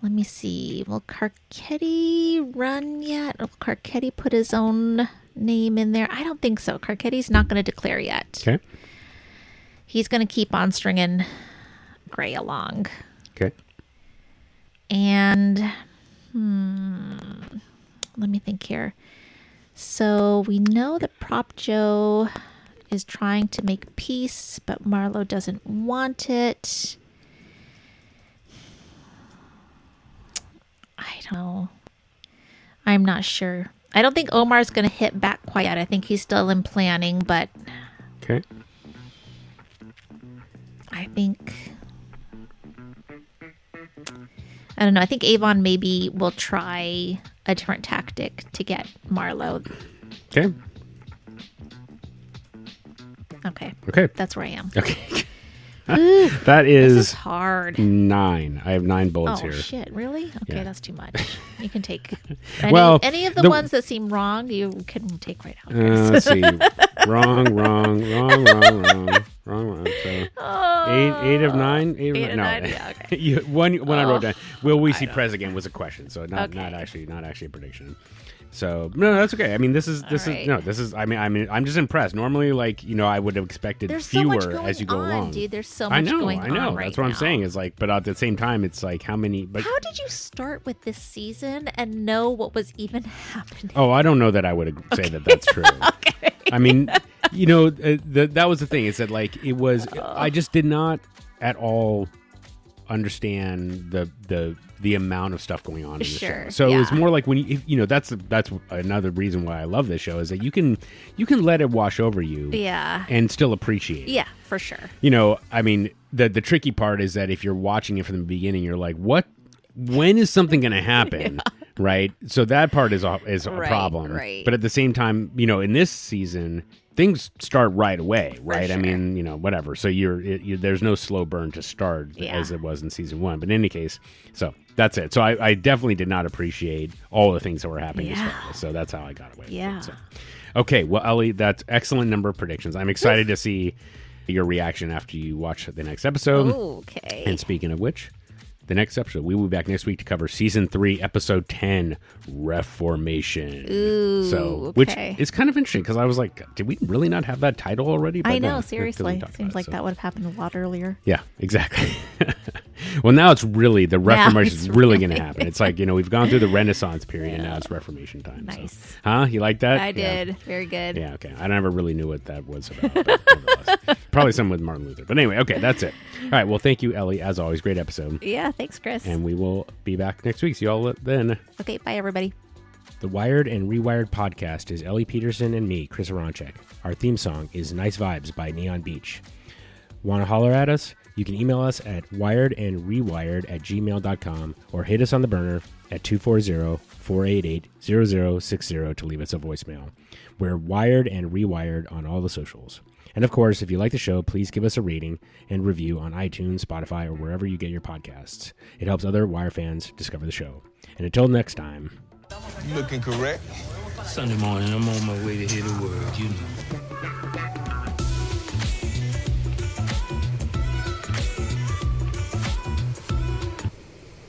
let me see. Will Carcetti run yet? Will Carcetti put his own name in there? I don't think so. Carcetti's not going to declare yet. Okay. He's going to keep on stringing Gray along. Okay. And let me think here. So we know that Prop Joe is trying to make peace, but Marlo doesn't want it. I don't know. I'm not sure. I don't think Omar's going to hit back quite yet. I think he's still in planning, but okay. I think, I don't know. I think Avon maybe will try a different tactic to get Marlo. Okay. Okay. Okay. That's where I am. Okay. Ooh, That is, this is hard. 9. I have 9 bullets here. Oh shit! Really? Okay, Yeah. that's too much. You can take any of the ones that seem wrong. You can take right out. Let's see. wrong. So 8 of 9. 8 8 of of 9. nine, No. yeah, okay. One I wrote down. Will we see I Prez again was a question, so not Okay. not actually a prediction. So no, that's okay. I mean, this is right. I mean, I'm just impressed. Normally, I would have expected There's so fewer much going as you go on, along. dude. There's so I much know. going on right That's what I'm now. saying. Is like, but at the same time, it's like how many? But How did you start with this season and know what was even happening? oh, I don't know that I would say that that's true. Okay. I mean, that was the thing. Is that like it was? I just did not at all understand the amount of stuff going on in the Sure, show. So it was yeah. more like when that's another reason why I love this show is that you can let it wash over you, Yeah. and still appreciate it. Yeah, for sure. I mean, the tricky part is that if you're watching it from the beginning, you're like, when is something going to happen? Right. So that part is a Right, problem. right. But at the same time, in this season, things start right away. Right. I sure. mean, whatever. So there's no slow burn to start as it was in season 1. But in any case, so that's it. So I definitely did not appreciate all the things that were happening. Yeah. So that's how I got away with Yeah. it. So. Okay. Well, Ellie, that's excellent number of predictions. I'm excited to see your reaction after you watch the next episode. Okay. And speaking of which, the next episode, we will be back next week to cover season 3, episode 10, Reformation. Ooh, so, which okay. is kind of interesting because I was like, did we really not have that title already? But I know, no, seriously. 'cause we talked Seems about like it, that would have happened a lot earlier. Yeah, exactly. Well, now it's really, the Reformation is really going to happen. It's like, we've gone through the Renaissance period and now it's Reformation time. Nice. So. Huh? You like that? I Yeah. did. Very good. Yeah, okay. I never really knew what that was about. But nevertheless. Probably something with Martin Luther. But anyway, okay, that's it. All right, well, thank you, Ellie. As always, great episode. Yeah, thanks, Chris. And we will be back next week. See you all then. Okay, bye, everybody. The Wired and Rewired podcast is Ellie Peterson and me, Chris Aronchek. Our theme song is Nice Vibes by Neon Beach. Want to holler at us? You can email us at wiredandrewired@gmail.com or hit us on the burner at 240-488-0060 to leave us a voicemail. We're Wired and Rewired on all the socials. And of course, if you like the show, please give us a rating and review on iTunes, Spotify, or wherever you get your podcasts. It helps other Wire fans discover the show. And until next time. You looking correct? Sunday morning, I'm on my way to hear the word,